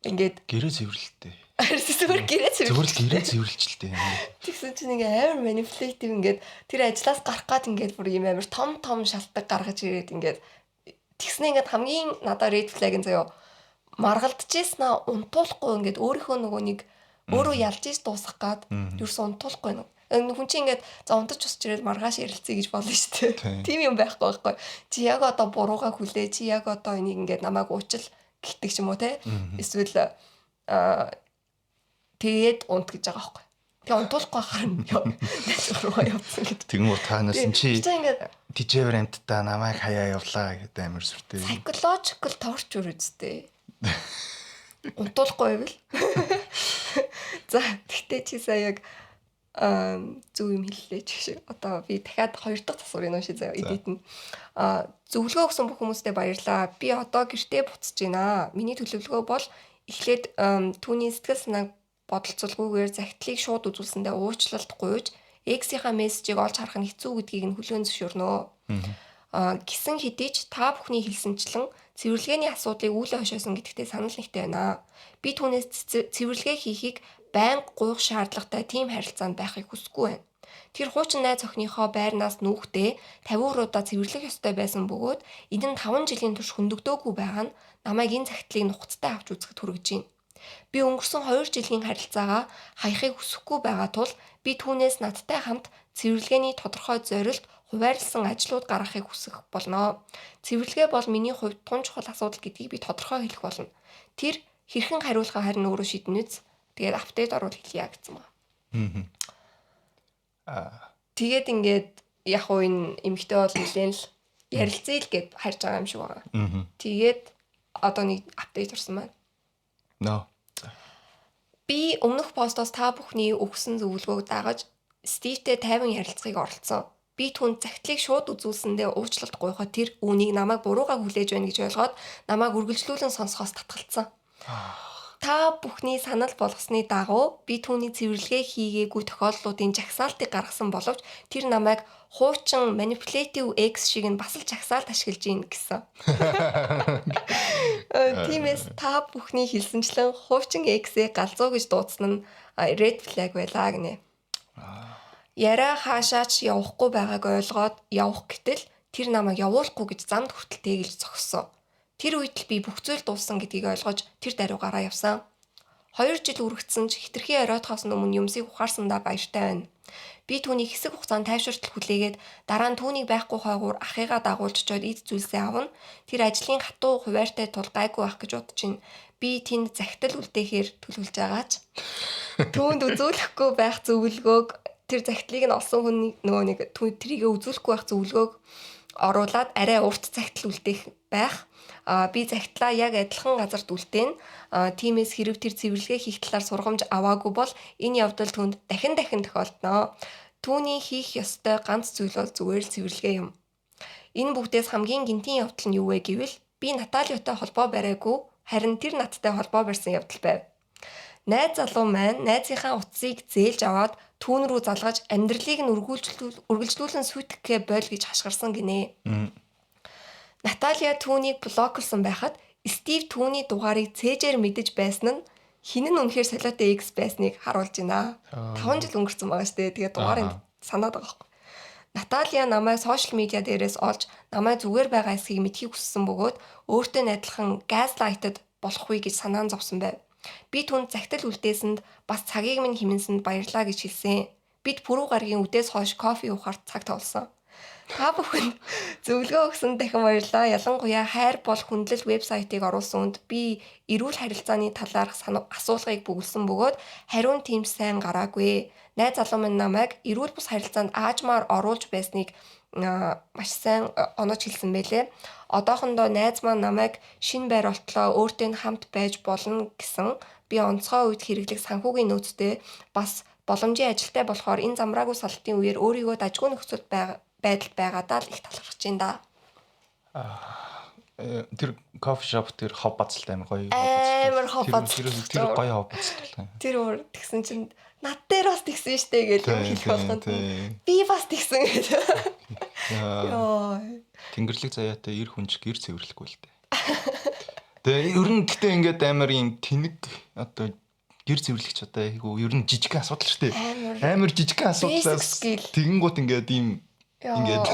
Ингээд гэрээ цэвэрлэлтэй. Зүгээр гэрээ цэвэрлэлтэй. Тэгсэн чинь ингээ амар manipulative ингээд тэр ажлаас гарах гад ингээд бүр юм амар том шалтгаан гаргаж ирээд ингээд тэгснэ ингээд хамгийн надад red flag-ын заяо маргалдчихснаа унтуулахгүй ингээд өөрийнхөө нөгөө нэг өөрөө ялж иж дуусгах гад ерөөсөө унтуулахгүй нэг хүн чинь ингээд за унтаж усч ирээд маргааш ярилцъя гэж болно шүү дээ. Тийм юм байхгүй байхгүй. Чи яг одоо буруугаа хүлээ. Чи яг одоо энийг ингээд намайг уучил гитдэг ч юм уу те. Эсвэл тэгээд унт гэж байгаа байхгүй. Тэгээ унтуулахгүй харна. Руугаа явсан гэдэг. Тэгмүү таанаас нь чи тижээвэр амтдаа намайг хаяа явлаа гэдэг амар сүртэй. Psychological torture үстэй. Унтуулахгүй байвал. За тэгтээ чи сая яг зөв юм хэллээ ч одоо би дахиад 2 дахь засварыг уншиж заяа эдит нь зөвлөгөө өгсөн бүх хүмүүстээ баярлалаа. Би одоо гэртээ буцаж байна. Миний төлөвлөгөө бол эхлээд түүний сэтгэл санааг бодолцолгүйгээр захидлыг шууд үзүүлсэндээ уучлалт гуйж X-ийнхаа мессежийг олж харах нь хэцүү гэдгийг нь хүлээн зөвшөөрнө. Гисэн хэдий ч та бүхний хэлсэнчлэн цэвэрлэгээний асуудлыг үл хойшоосон гэдэгтээ санал нэгтэй байна. Би түүнээс цэвэрлэгээ хийхийг байнга гуйх шаардлагатай тийм харилцаанд байхыг хүсэхгүй байна. Тэр хуучин найз охиныхоо байрнаас нүүхдээ 50 руудаа цэвэрлэх ёстой байсан бөгөөд энэ нь 5 жилийн турш хөндөгдөөгүй байгаа нь намайг энэ цагтлыг нухацтай авч үзэхэд хүргэж байна. Би өнгөрсөн 2 жилийн харилцаагаа хаяхыг хүсэхгүй байгаа тул би түүнээс надтай хамт цэвэрлэгээний тодорхой зорилт хуваарлсан ажлууд гаргахыг хүсэх болно. Цэвэрлэгээ бол миний хувьд тун чухал асуудал гэдгийг би тодорхой хэлэх болно. Тэр хэрхэн хариулахаа харин өөрөө шийднэ үз. Тэгээд апдейт оруулах хэлье гэсэн ба. Тэгээд ингээд яг уу энэ эмэгтэй бол нэлээд л ярилцъя л гэд харж байгаа юм шиг байгаа. Тэгээд одоо нэг апдейт орсон байна. Би өмнөх постоос та бүхний өгсөн зөвлөгөөг дагаж Стивтэй тайван ярилцахыг оролцсон. Би түүнд загтлыг шууд үзүүлсэндээ уучлалт гуйхад тэр үүнийг намайг буруугаар хүлээж байна гэж ойлгоод намайг үргэлжлүүлэн сонсохоос татгалцсан. Та бүхний санал болгосны дагуу би түүний цэвэрлэгээ хийгээгүй тохиолдлуудын жагсаалтыг гаргасан боловч тэр намайг хуучин manipulative X шиг нь бас л жагсаалт ашиглаж ийн гэсэн. Тиймээс та бүхний хэлсэнчлэн хуучин X-ийг галзуу гэж дуудсан нь red flag байлаа гинэ. Яриа хаашаач явахгүй байгааг ойлгоод явах гэтэл тэр намайг явуулахгүй гэж замд хүртэл тэгэлж зогссон. Тэр үед л би бүх зүйл дууссан гэдгийг ойлгож тэр даруйгаараа явсан. 2 жил үргэлжсэн ч хитрхи оройтхоос өмнө юмсыг ухаарсандаа баяртай байна. Би түүний хэсэг хугацаанд тайвширтал хүлээгээд дараа нь түүнийг байхгүй хойгуур ахыгаа дагуулж чод эд зүйлсээ авна. Тэр ажлын хатуу хуваартай тул гайгүй байх гэж бодож байна. Би тэнд захидал үлдээхээр төлөвлөж байгаач. Түүнд үзүүлэхгүй байх зөвлөгөөг тэр захидлыг нь олсон хүн нөгөө нэг трийг үзүүлэхгүй байх зөвлөгөөг оруулаад арай урт захидал үлдээх байх. Би захидлаа яг адилхан газарт үлдээн. Тиймээс хэрв тэр цэвэрлэгээ хийх талаар сургамж аваагүй бол энэ явдал түнд дахин тохиолдно. Түүний хийх ёстой ганц зүйл бол зүгээр л цэвэрлэгээ юм. Энэ бүгдээс хамгийн гинтийн явдал нь юу вэ гэвэл би Наталиотой холбоо бариагүй, харин тэр надтай холбоо барьсан явдал байв. Найз залуу маань найзынхаа утсыг зээлж аваад түүн рүү залгаж амьдралыг нь үргэлжлүүлэн сүйтгэхээ бойл гэж хашгирсан гинэ. Наталия түүнийг блоклсон байхад Стив түүний дугаарыг цээжээр мэдэж байсан нь хинэн үнэхээр солиотой X байсныг харуулж байна. 5 жил өнгөрцөн байгаа шүү дээ. Тэгээд дугаарыг санаад байгаа байхгүй. Наталия намайг сошиал медиа дээрээс олж намайг зүгээр байгаа эсхийг мэдхийг хүссэн бөгөөд өөртөө адилхан газлайтед болохгүй гэж санаан зовсон байв. Би түүнд захидал үлдээсэнд бас цагийг минь хэмнэсэнд баярлаа гэж хэлсэн. Бид пүрэв гарагийн үдээс хойш кофе уухаар цаг тоолсон. Та бүхэн зөвлөгөө өгсөн дахин баярлалаа. Ялангуяа хайр бол хүндлэл вебсайтыг оруулсан үнд би эрүүл харилцааны талаарх асуулгыг бүгэлсэн бөгөөд хариун тийм сайн гараагүй. Найз залуу минь намайг эрүүл бус харилцаанд аажмаар оруулж байсныг маш сайн онож хэлсэн байлээ. Одоохондоо найз маань намайг шинэ байр олтлоо өөртөө хамт байж болно гэсэн. Би онцгой үед хэрэглэх санхүүгийн нөөцтэй бас боломжийн ажилтай болохоор энэ замраагүй салтын үеэр өөрийгөө дажгүй нөхцөл байдалд байгаадаа л их талархаж байна да. Тэр кофе шоп тэр хов бацалтай амар гоё. Амар хов бацалтай. Тэр гоё хов бацалтай. Тэр өөр тэгсэн чинь над дээр бас тэгсэн штэ гэж хэлэх болгонд. Би бас тэгсэн гэдэг. Яа. Тэнгэрлэг заяатай ир хүнч гэр цэвэрлэхгүй л дээ. Тэгээ ер нь гэтээ ингээд амар юм тэнэг одоо гэр цэвэрлэгч одоо айгу ер нь жижигхэн асуудал шүү дээ. Амар жижигхэн асуудлаас тэгэнгუთ ингээд ийм ингээд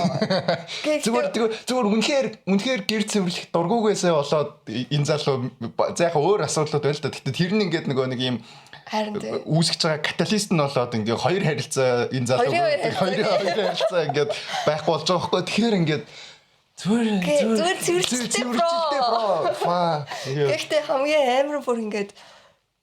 зүгээр үнэхээр гэр цэвэрлэх дургүйгээсээ болоод энэ залуу зайха өөр асуудлууд байл та. Гэтэ тэр нь ингээд нөгөө нэг ийм үүсгэж байгаа каталист нь болоод ингээд хоёр харилцаа энэ залуу хоёр харилцаа ингээд байхгүй болж байгаа байхгүй. Тэгэхээр ингээд зүгээр цэвэрлэлтэй бро. Гэхдээ хамгийн амар бүр ингээд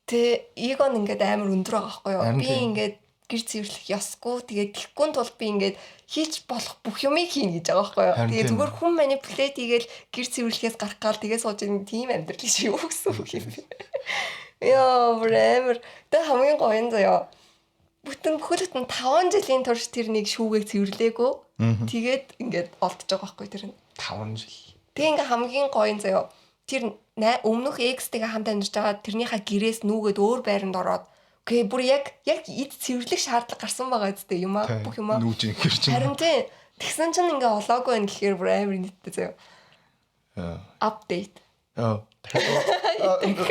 тэ эгон ингээд амар өндөр байгаа байхгүй юу. Би ингээд гэр цэвэрлэх ёсгүй. Тэгээд тэгхгүй тул би ингээд хийж болох бүх юмыг хийнэ гэж байгаа байхгүй юу. Тэгээд зүгээр хүн манипулейт хийгээл гэр цэвэрлэхээс гарах гал тэгээд сууж байгаа тийм амьдрал шиг юу гэсэн үг юм бэ. Яа, брэвэр. Тэ хамгийн гоё нь заяа. Бүтэн бүхэлдэн 5 жилийн турш тэр нэг шүүгээ цэвэрлээгөө. Тэгээд ингээд олдож байгаа байхгүй тэр нь. 5 жил. Тэг ингээ хамгийн гоё нь заяа. Тэр өмнөх X-тэйгээ хамт амьдарч байгаа тэрнийхээ гэрээс нүгэд өөр байранд ороод окей бүр яг эд цэвэрлэх шаардлага гарсан байгаа үстэй юм аа бүх юм аа. Нүүж ингэр чинь. Харин тий тэгсэн чинь ингээ олоогүй байх гэхээр бүр амар нийттэй заяа. Апдейт.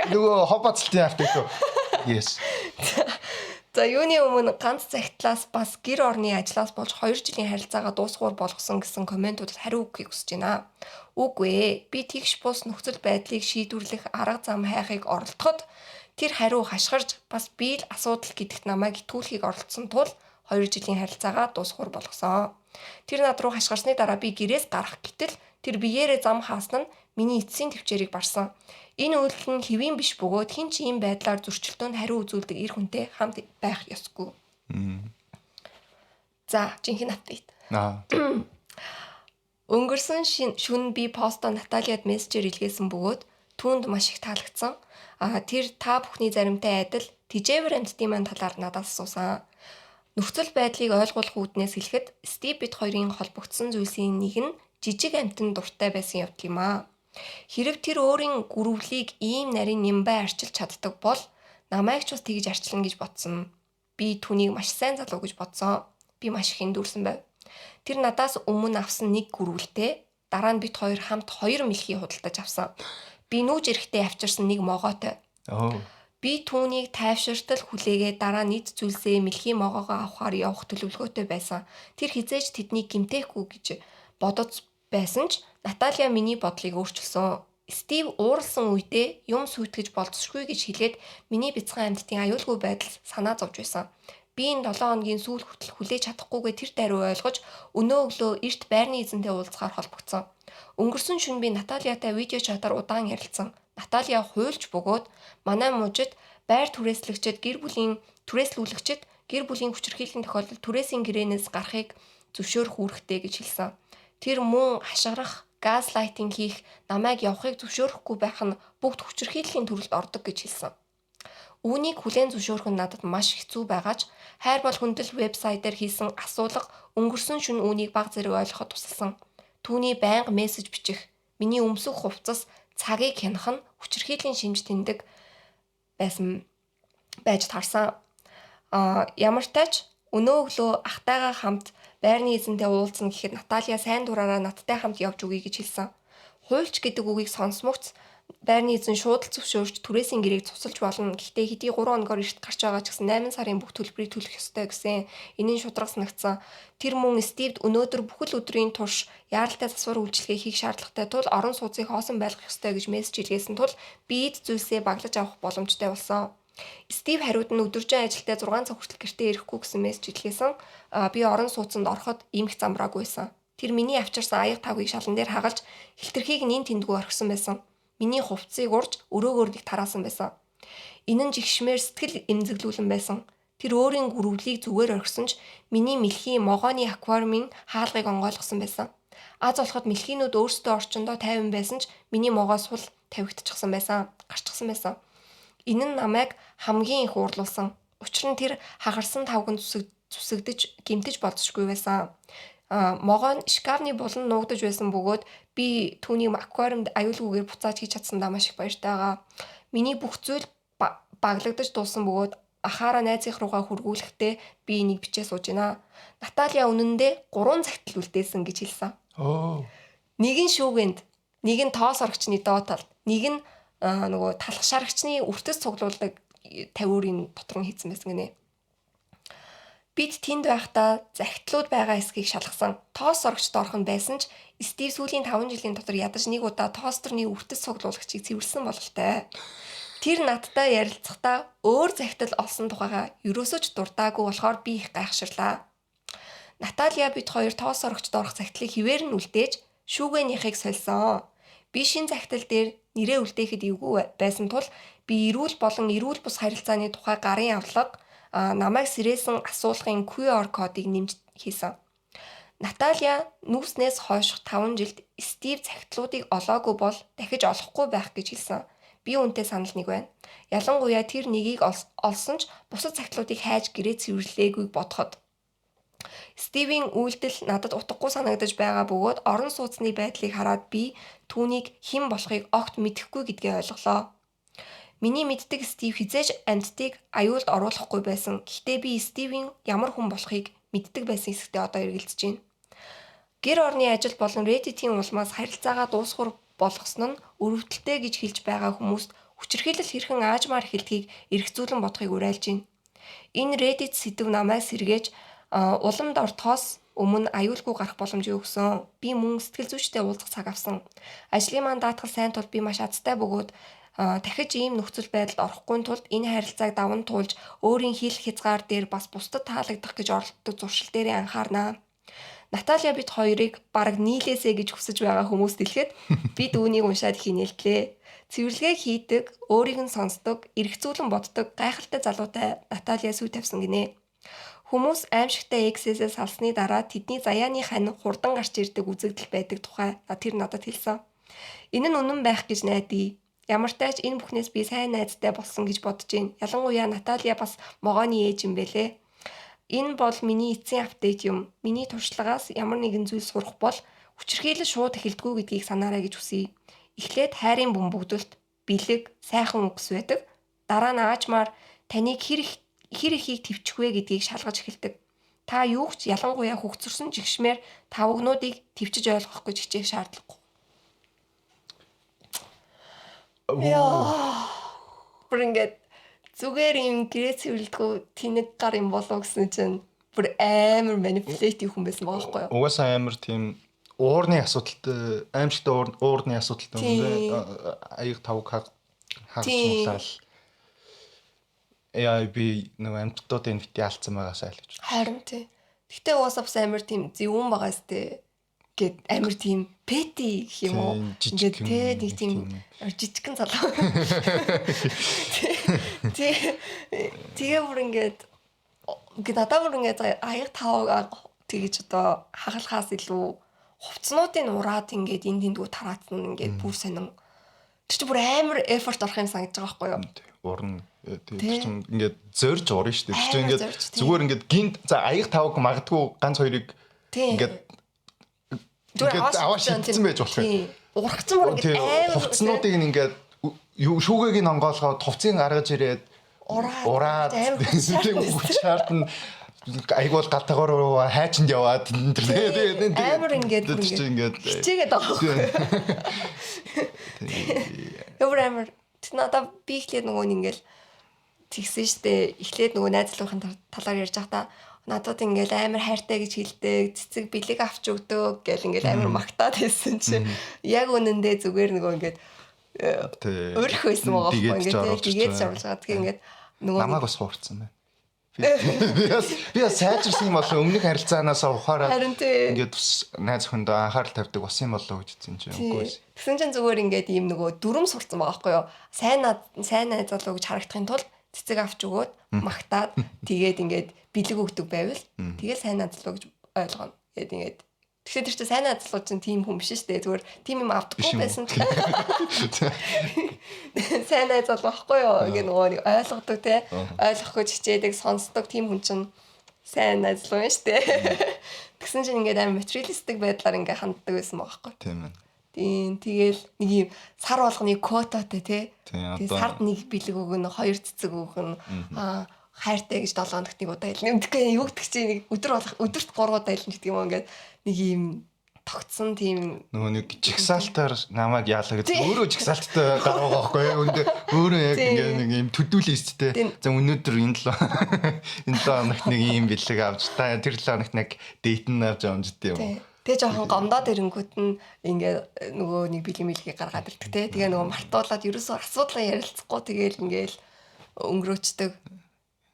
Нөгөө хоббацлтын апдейт үү? Yes. За юуны өмнө ганц цагтлаас бас гэр орны ажлаас болж 2 жилийн харилцаагаа дуусгуур болгосон гэсэн комментуудад хариу өгөхийг хүсэж байна. Үгүй ээ. Би тэгш бус нөхцөл байдлыг шийдвэрлэх арга зам хайхыг оролдоход тэр хариу хашгирж бас би л асуудал гэдэгт намайг итгүүлэхийг оролдсон тул 2 жилийн харилцаагаа дуусгуур болгосон. Тэр над руу хашгирсны дараа би гэрээс гарах гэтэл тэр биеэрээ зам хаасан нь миний эцсийн төвчээрийг барсан. Энэ үйлдэл нь хэвийн биш бөгөөд хэн ч ийм байдлаар зөрчилдөөнд хариу үзүүлдэг эр хүнтэй хамт байх ёсгүй. За, жинхэнэ апдейт. Өнгөрсөн шөнө би постоо Наталиад мессежээр илгээсэн бөгөөд түүнд маш их таалагдсан. Тэр та бүхний заримтай адил тижээвэр амьтдын маань талаар надаас асуусан. Нөхцөл байдлыг ойлгуулах үүднээс хэлэхэд Стив бид хоёрын холбогдсон зүйлсийн нэг нь жижиг амьтан дуртай байсан явдал юм аа. Хэрв тэр өөрийн гүрвлийг ийм нарийн нямбай арчилж чаддаг бол намайг ч бас тэгж арчилна гэж бодсон. Би түүнийг маш сайн залуу гэж бодсон. Би маш их эндүрсэн байв. Тэр надаас өмнө авсан нэг гүрвэлтэй дараа нь бид хоёр хамт 2 мэлхий худалдаж авсан. Би нүүж ирэхдээ авчирсан нэг могоотой. Би түүнийг тайвширтал хүлээгээд дараа нийт зүйлсээ мэлхий могоогоо авахар явах төлөвлөгөөтэй байсан. Тэр хизээж тэднийг гимтээхгүй гэж бодож байсан ч Наталья миний бодлыг өөрчилсөн. Стив ууралсан үедээ юм сүйтгэж болцсохгүй гэж хэлээд миний бяцхан амьтдын аюулгүй байдал санаа зовж байсан. Би энэ 7 хоногийн сүүл хүртэл хүлээж чадахгүйгээ тэр даруй ойлгож өнөө өглөө эрт байрны эзэнтэй уулзахаар холбогдсон. Өнгөрсөн шөнө би Натальятай видео чатаар удаан ярилцсан. Наталья хуйлж бөгөөд манай мужид байр түрээслэгчид гэр бүлийн хүчирхийллийн тохиолдолд түрээсийн гэрээнээс гарахыг зөвшөөрөх үүрэгтэй гэж хэлсэн. Тэр мөн хашгирах, газлайтинг хийх, намайг явахыг зөвшөөрөхгүй байх нь бүгд хүчирхийллийн төрөлд ордог гэж хэлсэн. Үүнийг хүлээн зөвшөөрөх нь надад маш хэцүү байгаач хайр бол хүндэл вебсайтаар хийсэн асуулга өнгөрсөн шөнө үүнийг баг зэрэг ойлгоход тусалсан. Түүний байнга мессеж бичих, миний өмсөх хувцас цагийг хянах нь хүчирхийллийн шинж тэндэг байж таарсан. Ямар ч тач өнөө өглөө ахтайгаа хамт байрны эзэнтэй уулзна гэхэд Наталья сайн дураараа надтай хамт явж өгье гэж хэлсэн. Хуульч гэдэг үгийг сонсмогц байрны эзэн шууд л зөвшөөрч түрээсийн гэрээг цуцалж болно. Гэхдээ хэдий 3 хоногоор эрт гарч байгаа ч гэсэн 8 сарын бүх төлбөрийг төлөх ёстой гэсэн. Энэ нь шудраг санагдсан. Тэр мөн Стивд өнөөдөр бүхэл өдрийн турш яаралтай засвар үйлчилгээ хийх шаардлагатай тул орон сууцыг хоосон байлгах ёстой гэж мессеж илгээсэн тул би эд зүйлсээ баглаж авах боломжтой болсон. Стив хариуд нь өдөржин ажилдаа 6 цаг хүртэл гэртээ ирэхгүй гэсэн мессеж илгээсэн. Би орон сууцанд ороход иймх замбраагүй байсан. Тэр миний авчирсан аяг тавгийг шалан дээр хагалж хилтерхийг нин тэндгүү орхисон байсан. Миний хувцсыг урж өрөөгөөр нэг тараасан байсан. Энэ нь жигшмээр сэтгэл эмзэглүүлэн байсан. Тэр өөрийн гүрвлийг зүгээр орхисон ч миний мэлхийн могооны аквариумын хаалгыг онгойлгосон байсан. Аз олоход мэлхийнүүд өөрсдөө орчиндөө тайван байсан ч миний могоо сул тавигдчихсан байсан. Гарчсан байсан. Энэ нь намайг хамгийн их уурлуулсан. Учир нь тэр хагарсан тавганд зүсэгдэж гэмтэж болцсохгүй байсан. Могоо нь шкафны булан нуугдаж байсан бөгөөд би түүнийг аквариумд аюулгүйгээр буцааж хийж чадсандаа маш их баяртай байгаа. Миний бүх зүйл баглагдаж дуусан бөгөөд ахаараа найзынх руугаа хургуулахдаа би энийг бичээ сууж байна. Наталья үнэндээ 3 цагт үлдээсэн гэж хэлсэн. Нэг нь шүүгэнд, нэг нь тоос орогчны дооталд, нэг нь нөгөө талх шарагчны үртэс цуглуулдаг 50 өрийн дотор нь хийсэн байсан гинэ. Бид тэнд байхдаа захидлууд байгаа эсхийг шалгасан. Тоос орогчд орхон байсан ч Стив сүүлийн 5 жилийн дотор ядаж нэг удаа тоостерны үртэс цуглуулагчийг цэвэрлсэн бололтой. Тэр надтай ярилцахдаа өөр захидал олсон тухайга ерөөсөө ч дуртаагүй болохоор би их гайхширлаа. Наталья бид хоёр тоос орогчд орох захидлыг хിവэр нь үлдээж шүүгэнийхийг сольсон. Би шин захидал дээр нэрээ үлдээхэд эвгүй байсан тул би эрүүл болон эрүүл бус харилцааны тухай гарын авлага намайг сэрээсэн асуулгын QR кодыг нэмж хийсэн. Наталья нүүснээс хойш 5 жилд Стив захидлуудыг олоогүй бол дахиж олохгүй байх гэж хэлсэн. Би үүнтэй санал нэг байна. Ялангуяа тэр нэгийг олсон ч бусад захидлуудыг хайж гэрээ цэвэрлээгүйг бодоход. Стивийн үйлдэл надад утгагүй санагдаж байгаа бөгөөд орон сууцны байдлыг хараад би түүнийг хэн болохыг огт мэдэхгүй гэдгээ ойлголоо. Миний мэддэг Стив хизээж амьтдыг аюулд оруулахгүй байсан. Гэхдээ би Стивийн ямар хүн болохыг мэддэг байсан хэсэгтээ одоо эргэлзэж байна. Гэр орны ажил болон Reddit-ийн улмаас харилцаагаа дуусгар болгосон нь өрөвдөлтэй гэж хэлж байгаа хүмүүст хүчирхийлэл хэрхэн аажмаар эхэлдгийг эргцүүлэн бодохыг уриалж байна. Энэ Reddit сэдв намайг сэргээж улам дор тоос өмнө аюулгүй гарах боломжийг өгсөн. Би мөн сэтгэл зүйчтэй уулзах цаг авсан. Ажлын маань даатгал сайн тул би маш азтай бөгөөд дахиж ийм нөхцөл байдалд орохгүй тулд энэ харилцааг даван туулж өөрийн хил хязгаар дээр бас бусдад таалагдах гэж оролддог зуршил дээрээ анхаарнаа. Наталья бид хоёрыг бараг нийлээсэ гэж хүсэж байгаа хүмүүст дэлгэхэд бид үүнийг уншаад хийнэлтлээ. Цэвэрлэгээ хийдэг, өөрийг нь сонсдог, эргцүүлэн боддог гайхалтай залуутай Наталья сүй тавьсан гинэ. Хүмүүс аимшигтай X-ээс салсны дараа тэдний заяаны хань хурдан гарч ирдэг үзэгдэл байдаг тухай тэр надад хэлсэн. Энэ нь үнэн байх гэж найдаа. Ямар ч тач энэ бүхнээс би сайн найзтай болсон гэж бодож байна. Ялангуяа Наталья бас могооны ээж юм бэлээ. Энэ бол миний эцсийн апдейт юм. Миний туршлагаас ямар нэгэн зүйл сурах бол хүчирхийлэл шууд эхэлдэггүй гэдгийг санаарай гэж хүсье. Эхлээд хайрын бөмбөгдөлт, бэлэг, сайхан үгс байдаг. Дараа нь аажмаар таныг хэр ихийг твчих вэ гэдгийг шалгаж эхэлдэг. Та юу ч ялангуяа хөгцөрсөн жигшмээр тавгнуудыг твчиж ойлгох гэж хичээх шаардлагагүй. Бүр ингээд зүгээр юм гэрээ цэвэрлдэггүй тэнэг гар юм болов гэсэн чинь бүр амар манипулятив хүн байсан байгаа байхгүй юу? Угаасаа амар тийм уурны асуудалтай, аимшигтай уурны асуудалтай юм байна. Аяг тавг хаагчлал. би нэг амьтдуудын бити алдсан байгаасаа л гэж. Харин тий. Гэтэ угаасаа бас амар тийм зөвүүн байгаа сте. Гэт амар тийм пэти гэх юм уу? Ингээд тий нэг тийм жижигхэн залуу. Тэгээ бүр ингээд надад бүр ингээд аяг тавг тэгэж одоо хагалахаас илүү хувцснуудын ураад ингээд энд тэндгүү тараацсан ингээд бүр сонин. Тэр чинь бүр амар effort орох юм санагдаж байгаа байхгүй юу? Урна тийм чинь ингээд зорж урна шүү дээ. Тэр чинь ингээд зүгээр ингээд гинт за аяг тавг магадгүй ганц хоёрыг ингээд аваад шидсэн байж болох юм. Ургацсан бүр ингээд амар хувцснуудыг ингээд шүүгээг нь онгоолгоод хувцсыг гаргаж ирээд ураад тийм үгч шаардна айгуул галтайгаар хайчинд яваад тэгээд амар ингээд хичээгээд байгаа. Ямар надад би ихлээр нөгөө ингээл тэгсэн штэ эхлээд нөгөө найзлуухийн талаар ярьж байхдаа надад ингээл амар хайртай гэж хэлдэг цэцэг бэлэг авч өгдөг гэл ингээл амар магтаад хэлсэн чинь яг үнэндээ зүгээр нөгөө ингээд өөрөх байсан байгаа байхгүй ингээд тэгээд зарлаад тэгээ ингээд нөгөө намайг бас хуурцсан байна. Би сайжирсан юм болоо өмнөх харилцаанаас ухаараад ингээд найз охиндоо анхаарал тавьдаг бас юм болоо гэж хэлсэн чинь үгүй. Тэгсэн чинь зүгээр ингээд ийм нөгөө дүрм сурцсан байгаа байхгүй юу. Сайн найз залуу гэж харагдахын тулд цэцэг авч өгөөд магтаад тэгээд ингээд бэлэг өгдөг байвал тэгээд сайн найз залуу гэж ойлгоно. Тэгээд ингээд тэгэхээр тэр чинь сайн найз залуу чинь тийм хүн биш шүү дээ. Зүгээр тийм юм авдаггүй байсан ч сайн найз залуу байхгүй юу. Ингээд нөгөө нэг ойлгодог те ойлгох гэж хичээдэг сонсдог тийм хүн чинь сайн найз залуу юм шүү дээ. Тэгсэн чинь ингээд амар материалистик байдлаар ингээд ханддаг байсан байгаа байхгүй. Тийм ээ. Тийм тэгэл нэг юм сар болгоны квотатай тий. Тэгээ сард нэг бэлэг өгнө, хоёр цэцэг өгнө. Хайртай гэж 7 хоногт нэг удаа хэлнэ. Тэгэхгүй юу гэдэг чинь нэг өдөрт 3 удаа хэлнэ гэдэг юм ингээд нэг юм тогтсон тийм нөгөө нэг жигсаалтаар намайг яалаа гэж өөрөө жигсаалттай гаргаа байхгүй юу. Өндөө өөрөө яг ингээд нэг юм төдүүлээстэй. За өнөөдөр энэ 7 хоногт нэг юм бэлэг авч та тэр 7 хоногт нэг дэйтэн авч амждээ юм. Тэгээ жоохон гомдоод ирэнгүүт нь ингээ нөгөө нэг бэлэг гаргаад ирдэг те. Тэгээ нөгөө мартуулаад ерөөсөө асуудлаа ярилцахгүй тэгээл ингээл өнгөрөөчдөг.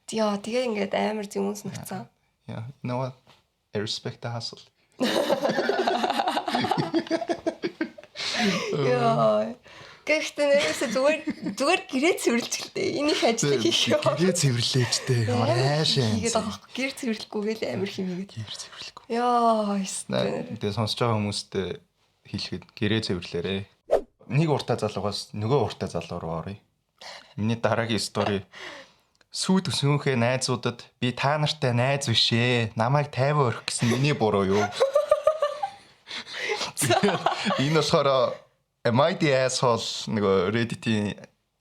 Тэгээ ингээд амар зөв үнснэгцэн. Yeah, you know what? I respect the hustle. Яа. Гэхдээ нэрээс зүгээр гэрээ цэвэрлж гэлтэй. Энийг ажил хийх юм. Гэрээ цэвэрлээч дээ. Аашаа. Тэгээд байгаа. Гэр цэвэрлэхгүйгээл амар хэмээгээд. Гэр цэвэрлэхгүй. Яа. Тэгээ сонсож байгаа хүмүүстээ хэлэхэд гэрээ цэвэрлээрээ. Нэг уртаа залуугаас нөгөө уртаа залуу руу оръё. Миний дараагийн стори. Сүйд өсөөнхөө найзуудад би та нартай найз биш ээ. Намайг тайван өрөх гэсэн миний буруу юу? Энэ болохоор MID asshole нөгөө Reddit-ийн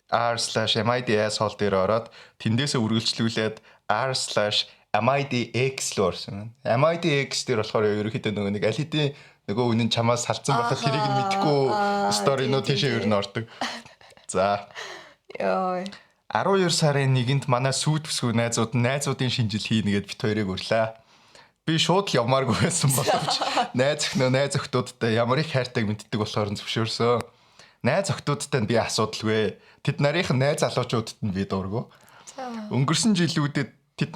r/MID asshole дээр ороод тэндээсээ үргэлжлүүлээд r/MIDX л орсон. MIDX дээр болохоор ерөөхдөө нөгөө нэг аль хэдийн нөгөө үнэн чамаас салцсан байхад тэрийг нь мэдгүй сторинууд тийшээ ер нь ордог. За. Яа. 12 сарын 1-нд манай сүйд бүсгүй найзуудын шинжил хийнэ гэд бит хоёрыг урлаа. Би шууд л явмааргүй байсан боловч найз охтуудтай ямар их хайртайг мэддэг болохоор зөвшөөрсөн. Найз охтуудтай би асуудалгүй. Тэд нарийнх нь найз залуучуудад нь би дургу. Өнгөрсөн жилүүдэд тэд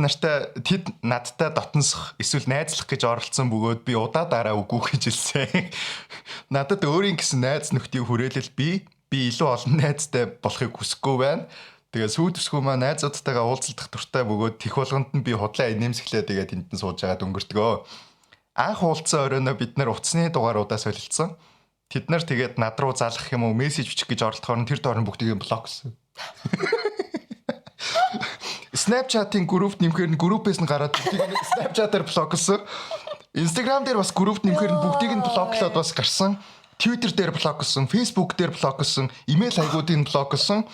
надтай дотносох эсвэл найзлах гэж оролцсон бөгөөд би удаа үгүй гэж хэлсэн. Надад өөрийн гэсэн найз нөхдийн хүрээлэл би илүү олон найзтай болохыг хүсэхгүй байна. Тэгээ сүйд өсгөө маа найзуудтайгаа уулзалдах дуртай бөгөөд тех болгонд нь би худлаа инээмсэглээ тэгээд энд нь сууж байгаад өнгөртгөө. Анх уулзсан оройноо бид нар утасны дугааруудаа солилцсон. Тэд нар тэгээд над руу залгах юм уу мессеж бичих гэж оролдохоор тэр доорн бүгдийг блок гэсэн. Snapchat-ийн группт нэмэхээр нь группээс нь гараад бүгдийг Snapchat-аар блоклсон. Instagram дээр бас группт нэмэхээр нь бүгдийг нь блоклоод бас гарсан. Twitter дээр блоклсон, Facebook дээр блоклсон, имэйл хаягуудыг блоклсон,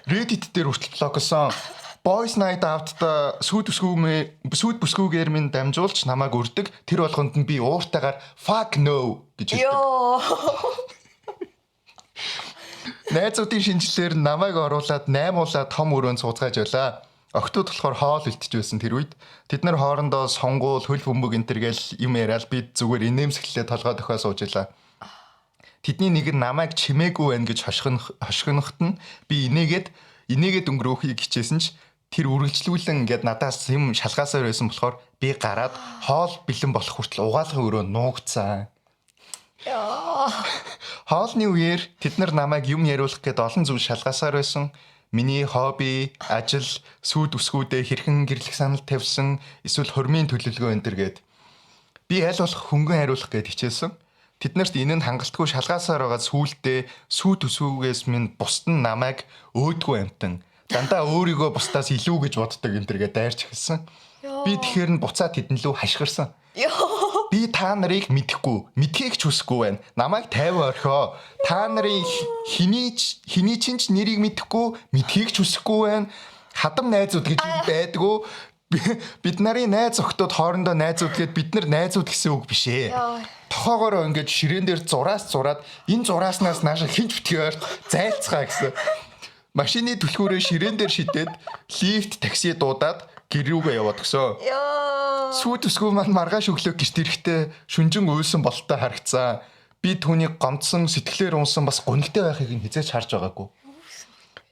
Reddit дээр хүртэл блоклсон. Boys Night Out-та сүйд бүсгүйгээр минь дамжуулж намайг өрдөг. Тэр болгонд нь би ууртайгаар fuck no гэж хэлдэг. Найзуудын шинжилгээр намайг оруулаад 8 уулаа том өрөөнд сууцгааж байлаа. Октод болохоор хоол илтжсэн тэр үед. Тэд нар хоорондоо сонгуул, хөл бөмбөг энэ төргээл юм яриад бид зүгээр инээмсэглэлээ толгой дохио сууж илаа. Тэдний нэг нь намайг чимээгүй байна гэж хошигноход нь би инээгээд өнгөрөөхийг хичээсэн ч тэр үргэлжлүүлэн ингээд надаас юм шалгаасаар байсан болохоор би гараад хоол бэлэн болох хүртэл угаалгын өрөө нуугдсан. Хоолны үеэр тэд нар намайг юм яриулах гээд олон зүйл шалгаасаар байсан. Миний хобби, ажил, сүйд өсгүүдээ хэрхэн гэрлэх санал тавьсан, эсвэл хормын төлөвлөгөө энэ төр гээд би аль болох хөнгөн хариулах гээд хичээсэн. Тэднэрт энэ нь хангалтгүй шалгаасаар байгаа сүүлдээ сүйд өсгүүгээс минь бусд нь намайг өөдгөө амтан дандаа өөрийгөө бусдаас илүү гэж боддог энэ төргээ дайрч эхэлсэн. Би тэгэхээр нь буцаад тэднлүү хашгирсан. Би та нарыг мэдхийг ч хүсэхгүй байна. Намайг 50 орхио. Та нарын хэний ч нэрийг мэдхийг ч хүсэхгүй байна. Хадам найзууд гэж байдгүй. Бид нарын найз охтууд хоорондоо найзууд гэд бид нар найзууд гэсэн үг биш ээ. Тохоогоор ингээд ширээн дээр зураас зураад энэ зурааснаас нааш хинч битгээр зайлцгаа гэсэн. Машины түлхүүрээ ширээн дээр шидээд лифт такси дуудаад гэр рүүгээ яваад гисэн. Сүйд өсгөө маань маргааш өглөө гэрт ирэхдээ шүнжин уйлсан бололтой харагцсан. Би түүнийг гомдсон сэтгэлээр унсан бас гонигтай байхыг нь хизээж харж байгаагүй.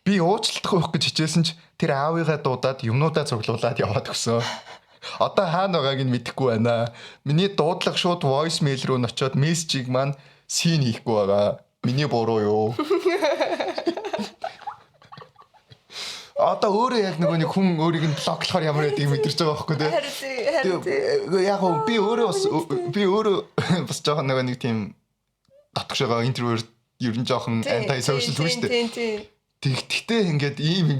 Би уучлалтах байх гэж хичээсэн ч тэр аавыгаа дуудаад юмнуудаа цуглуулад яваад гисэн. Одоо хаана байгааг нь мэдэхгүй байна. Миний дуудлага шууд voice mail руу н очиод мессежийг маань син хийхгүй байгаа. Миний буруу юу? Одоо өөрөө яг нэг хүн өөрийг нь блоклохоор ямар байдгийг мэдэрч байгаа байхгүй тий. Яг би өөрөө бас жоохон нэг тийм татгшгаа интервьюер ер нь жоохон anti social хүн шүү дээ. Тэгтээ ингээд ийм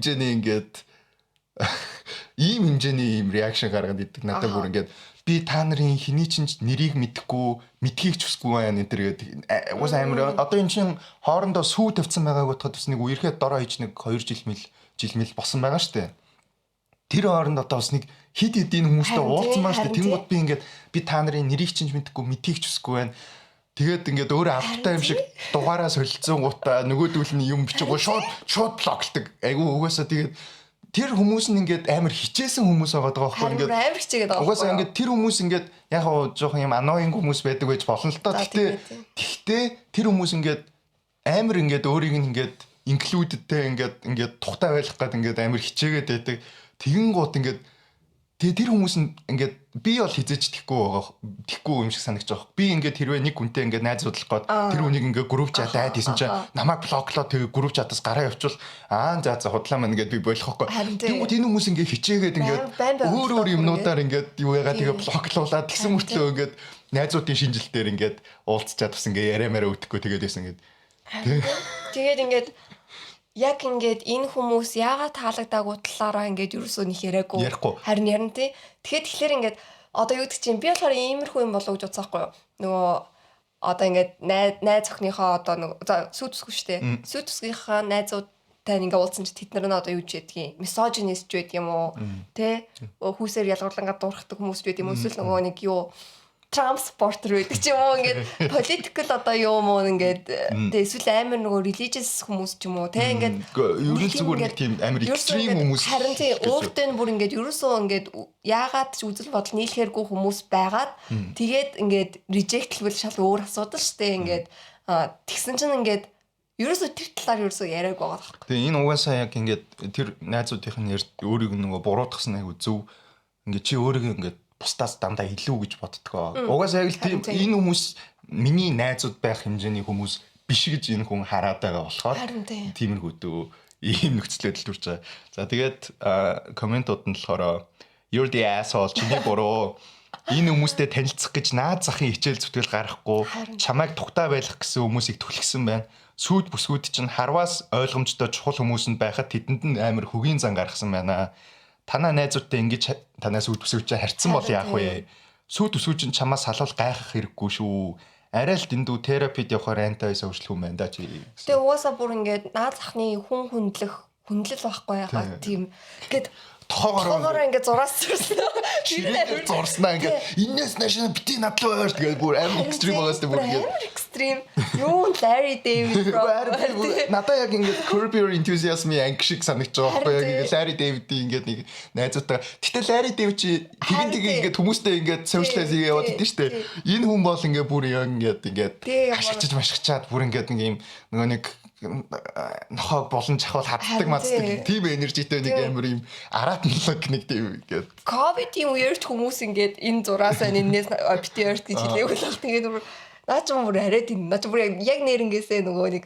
хэмжээний реакшн гаргаад идэг надад бүр ингээд би та нарын хэний ч нэрийг мэдхийг ч хүсэхгүй байна энэ төр гэдэг. Уус амар одоо энэ чинь хоорондоо сүү тавьсан байгааг бодоход бас нэг үерхэд дороо хийж нэг 2 жилмэл босон байгаа штэ. Тэр хооронд одоо бас нэг хид хэдийн хүмүүстэй уулзсан байна штэ. Тэнгууд би ингээд би та нарын нэрийг ч мэдхийг ч хүсэхгүй байна. Тэгээд ингээд өөрөө албатай юм шиг дугаараа солилцсон гутаа нөгөөдөл нь юм бичээгүй шууд блоклдог. Айгу угаасаа тэгээд тэр хүмүүс нь ингээд амар хичээсэн хүмүүс байгаа байхгүй ингээд амар хичээгээд байгаа. Угаасаа ингээд тэр хүмүүс ингээд яг жоохон юм annoying хүмүүс байдаг байж болно л доо. Гэхдээ тэр хүмүүс ингээд амар ингээд өөрийг нь ингээд includedтэй ингээд тухтай байх гээд ингээд амар хичээгээд байдаг. Тэгэн гут ингээд тэр хүмүүс нь ингээд би бол хизэж тэхгүй юм шиг санагч байгаа. Би ингээд хэрвээ нэг хүнтэй ингээд найз судлах гээд тэр хүнийг ингээд групп чат айд хийсэн чинь намайг блоклоо тэгээ групп чатаас гараа явуул за худлаа маань ингээд би болохгүй. Тэнгүүд энэ хүмүүс ингээд хичээгээд ингээд өөр юмнуудаар ингээд юу яагаад тэгээ блоклуулаад тэгсэн мөртлөө ингээд найзуудын шинжилтээр ингээд уулзчаад бас ингээд яриамаараа үтгэхгүй тэгээд байсан ингээд. Тэгээд ингээд яг ингээд энэ хүмүүс яагаад таалагдаагүй талаараа ингээд ерөөсөө нэг яриаггүй. Харин ярина тий. Тэгэхээр ингээд одоо юу гэдэг чинь би болохоор иймэрхүү юм болов гэж бодсаахгүй юу. Нөгөө одоо ингээд найз охиныхоо одоо нөгөө сүйд төсгөө штэ. Сүйд төсгийнхаа найзуудтай ингээд уулзсан чи тэд нар нь одоо юу ч ядгийг мисожинист ч байдаг юм уу? Тэ? Хүүсээр ялгуурлангаа дуурхдаг хүмүүс ч байдаг юм уу? Эсвэл нөгөө нэг юу транспортер байдаг ч юм уу ингээд political одоо юм уу ингээд эсвэл амар нөгөө religious хүмүүс ч юм уу те ингээд ерөн зүгээр нэг тийм амар extreme хүмүүс харин тийм өөртөө нь бүр ингээд ерөөсөө ингээд яагаад ч үзэл бодол нийлэхэргүй хүмүүс байгаад тэгээд ингээд reject гэвэл шал өөр асуудал штэ ингээд тэгсэн чинь ингээд ерөөсөө тэр талаар ерөөсөө яриаг байгаа байхгүй. Тэгээ энэ угаасаа яг ингээд тэр найзуудынх нь өөрийг нөгөө буруутгасан айгу зөв ингээд чи өөрийгөө ингээд бусдаас дандаа илүү гэж боддгоо. Угаасаа яг л тийм энэ хүмүүс миний найзууд байх хэмжээний хүмүүс биш гэж энэ хүн хараад байгаа болохоор тиймэрхүү дөө ийм нөхцөлөд төрж байгаа. За тэгээд комментууд нь болохоор you're the asshole чиний буруу. Энэ хүмүүстэй танилцах гэж наад захын хичээл зүтгэл гаргахгүй чамайг тухтай байлгах гэсэн хүмүүсийг түлхсэн байна. Сүйд бүсгүүд чинь харваас ойлгомжтой чухал хүмүүсэнд байхад тэдэнд нь амар хөгийн зан гаргасан байна. Танаа найзуудтай ингэж танаа сүйд бүсгүүд чинь харьцсан бол яах вэ? Сүйд бүсгүүд чинь чамаас салуул гайхах хэрэггүй шүү. Арай л дэндүү терапид явахаар антай сошиал хүн байна да чи. Тэгээ угаасаа бүр ингээд наад захны хүн хүндлэл байхгүй яагаад тийм гээд тоогоор ингээд зураас зурсан. Ширээ зурснаа ингээд энэс наашаа бити надлаа ойр тэгээд бүр амар экстрим байгаас тэгээд бүр ингээд амар экстрим. Юу Larry David надаа яг ингээд Curb Your Enthusiasm-ийн анги шиг санагдаж байгаа байхгүй яг ингээд Larry David-ийн ингээд нэг найзуудаа. Гэтэл Larry David чи тэгин ингээд хүмүүстэй ингээд socialize хийгээд яваад идэв штэ. Энэ хүн бол ингээд бүр ингээд хашгичж машгичаад бүр ингээд нэг юм нөгөө нэг нохоо болон чахвал хаддаг мацдаг тийм энержитэй нэг амар юм аратнлог нэг тийм ингээд ковидын үеэрч хүмүүс ингээд энэ зураасаа энэс бити ойрт гэж хэлээгүй л тэгээд наа ч бүр арайд энэ наа ч бүр яг нэрнгээсээ нөгөө нэг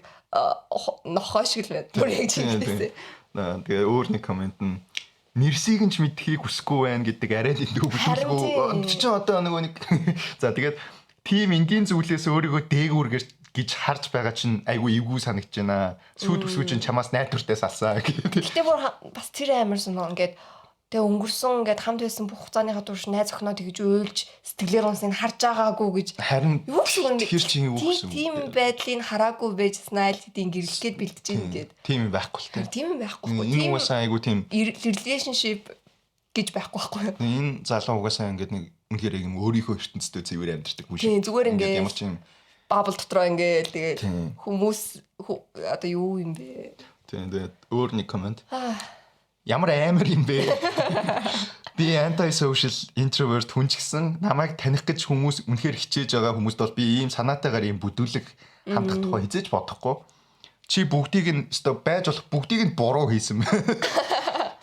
нохоо шиг л байна бүр яг чиглэлээсээ тэгээ өөр нэг комент нь нэрсийг нь ч мэдхийг хүсэхгүй байна гэдэг арайд энэ бүлэглэхгүй чи ч одоо нөгөө нэг за тэгээд тийм энгийн зүйлээс өөрийгөө дээгүүргэр гэж харж байгаа чинь айгүй эвгүй санагдаж байна. Сүйд бүсгүй чинь чамаас найдвартай салсан гэдэг. Гэтэ бүр бас тэр амар соно ингээд тэгээ өнгөрсөн ингээд хамт байсан бүх хугацааныхаа турш найз охиноо тэгж уйлж сэтгэлээр унсыг харж байгаагүй гэж харин юу гэсэн хэр чинь юу гэсэн тийм байдлыг хараагүй байжснаа л гэдгийг гэрэлгээд бэлдэж байна гэдэг. Тийм байхгүй л тийм. Тийм байхгүй. Энэ угаасаа айгүй тийм relationship гэж байхгүй. Энэ залуу угаасаа ингээд нэг үнэхээр юм өөрийнхөө ертөнцтэй цэвэр амьдэрдэг хүн шиг. Тийм зүгээр ингээд ямар ч юм бабл дотроо ингээд тэгээд хүмүүс одоо юу юм бэ? Тийм тэгээд өөр нэг комент. Ямар амар юм бэ? Би anti-social introvert хүн ч гэсэн намайг таних гэж хүмүүс үнэхээр хичээж байгаа хүмүүст бол би ийм санаатайгаар ийм бүдүүлэг хандах тухай хизээж бодохгүй. Чи бүгдийг нь өстой байж болох бүгдийг нь буруу хийсэн байна.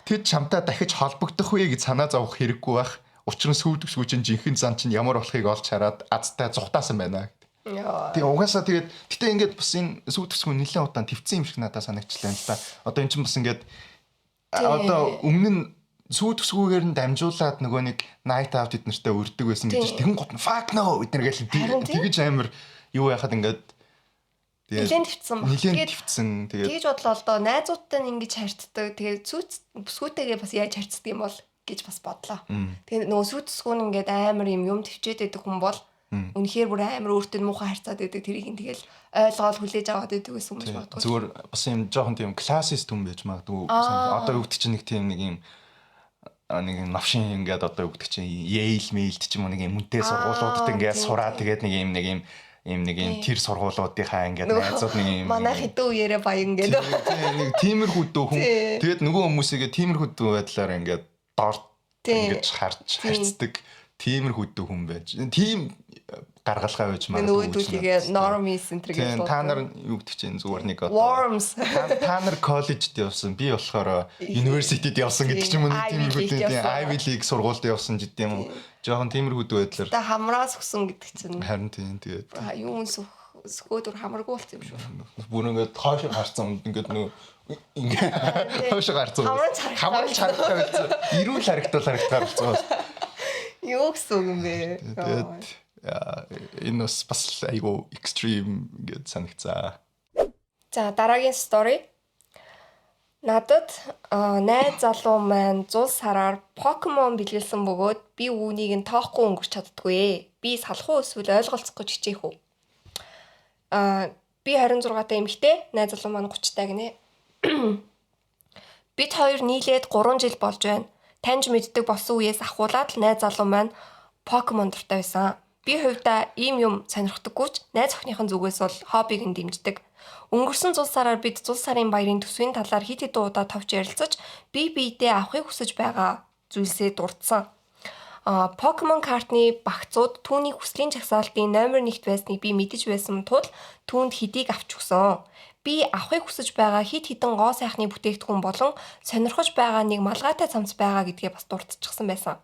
Тэд чамтай дахиж холбогдох үе гэж санаа зовох хэрэггүй байх. Учир нь сүйд өсгөө чинь жинхэнэ зан чинь ямар болохыг олж хараад азтай зугатаасан байна. Тэгээ угаасаа тэгээд гэтээ ингээд бас энэ сүйд өсгөө нэлээд удаан твцсэн юм шиг надад санагчлаа л та. Одоо эн чинь бас ингээд одоо өмнө нь сүйд өсгөөгээр нь дамжуулаад нөгөө нэг night out эднэртэй өрдөг байсан гэж тэгэн гот нь fuck no эднэргээл тэгэж амар юу яхад ингээд нэлээд твцсэн тэгээд тэгж бодлоо л доо найзуудтай ингэж харьцдаг тэгээд сүйд бүсгүйтэйгээ бас яаж харьцдаг юм бол гэж бас бодлоо. Тэгээд нөгөө сүйд өсгөө нь ингээд амар юм твчээд байдаг хүн бол үнэхээр бүр амар өөртөө муухай харьцаад байдаг тэрийг тэгэл ойлгоод хүлээж аваад байдаг гэсэн юм шиг бодгоо. Зүгээр бас юм жоохон тийм классист хүн байж магадгүй. Одоо юу гэдэг чинь нэг тийм нэг юм навшин ингээд одоо юу гэдэг чинь Yale mailд ч юм уу нэг юм үнэтэй сургуулиудад ингээд сураад тэгээд нэг юм тэр сургуулиудынхаа ингээд найзууд нэг юм манай хэдэн үеэрээ баян гэдэг. Нэг тиймэрхүү дөө хүн тэгээд нөгөө хүмүүсийгээ тиймэрхүү дөө байдлаар ингээд дорд ингээд харж харьцдаг тиймэрхүү дөө хүн байж. Тийм гаргалгаа байж магадгүй. Нөгөөдөлтийг normies центр гэж бодлоо. Та нар юу гэдэг чинь зүгээр нэг одоо worms та нар коллежид явсан. Би болохоор universityд явсан гэдэг ч юм уу тиймэрхүү Ivy League сургуульд явсан гэдэг юм уу. Жохон тиймэрхүү байдлаар. Та хамраас өсөн гэдэг чинь. Харин тийм тэгээд. Юу өсгөөдөр хамаргүй болт юм шүү. Бүр ингээд хойш харцсан ингээд ингээд хойш харцсан. Хамарч харагдсан. Ирүүл харагдтаар болсон. Юу гэсэн юм бэ? Тэгээд энэ бас айгүй extreme гэж санагцаа. За дараагийн story. Надад найз залуу маань 100 сараар Pokemon бэлгэлсэн бөгөөд би үүнийг нь тоохгүй өнгөрч чаддгүй. Би салах уу эсвэл ойлголцох гэж хичээх үү? Би 26 та эмэгтэй, найз залуу маань 30 та гинэ. Бид хоёр нийлээд 3 жил болж байна. Таньж мэддэг болсон үеэс ахуулаад л найз залуу маань Pokemon дуртай байсан. Би хувьдаа ийм юм сонирхдаггүй ч найз охиныхын зүгээс бол хоббиг нь дэмждэг. Өнгөрсөн 100 сараар бид 100 сарын баярын төсвийн талаар хит хит удаа товч ярилцаж биедээ авахыг хүсэж байгаа зүйлсээ дурдсан. Pokemon картны багцууд түүний хүслийн жагсаалтын номер 1-т байсныг би мэдэж байсан тул түүнд хэдийг авч өгсөн. Би авахыг хүсэж байгаа хит хитэн гоо сайхны бүтээгдэхүүн болон сонирхож байгаа нэг малгайтай цамц байгаа гэдгээ бас дурдчихсан байсан.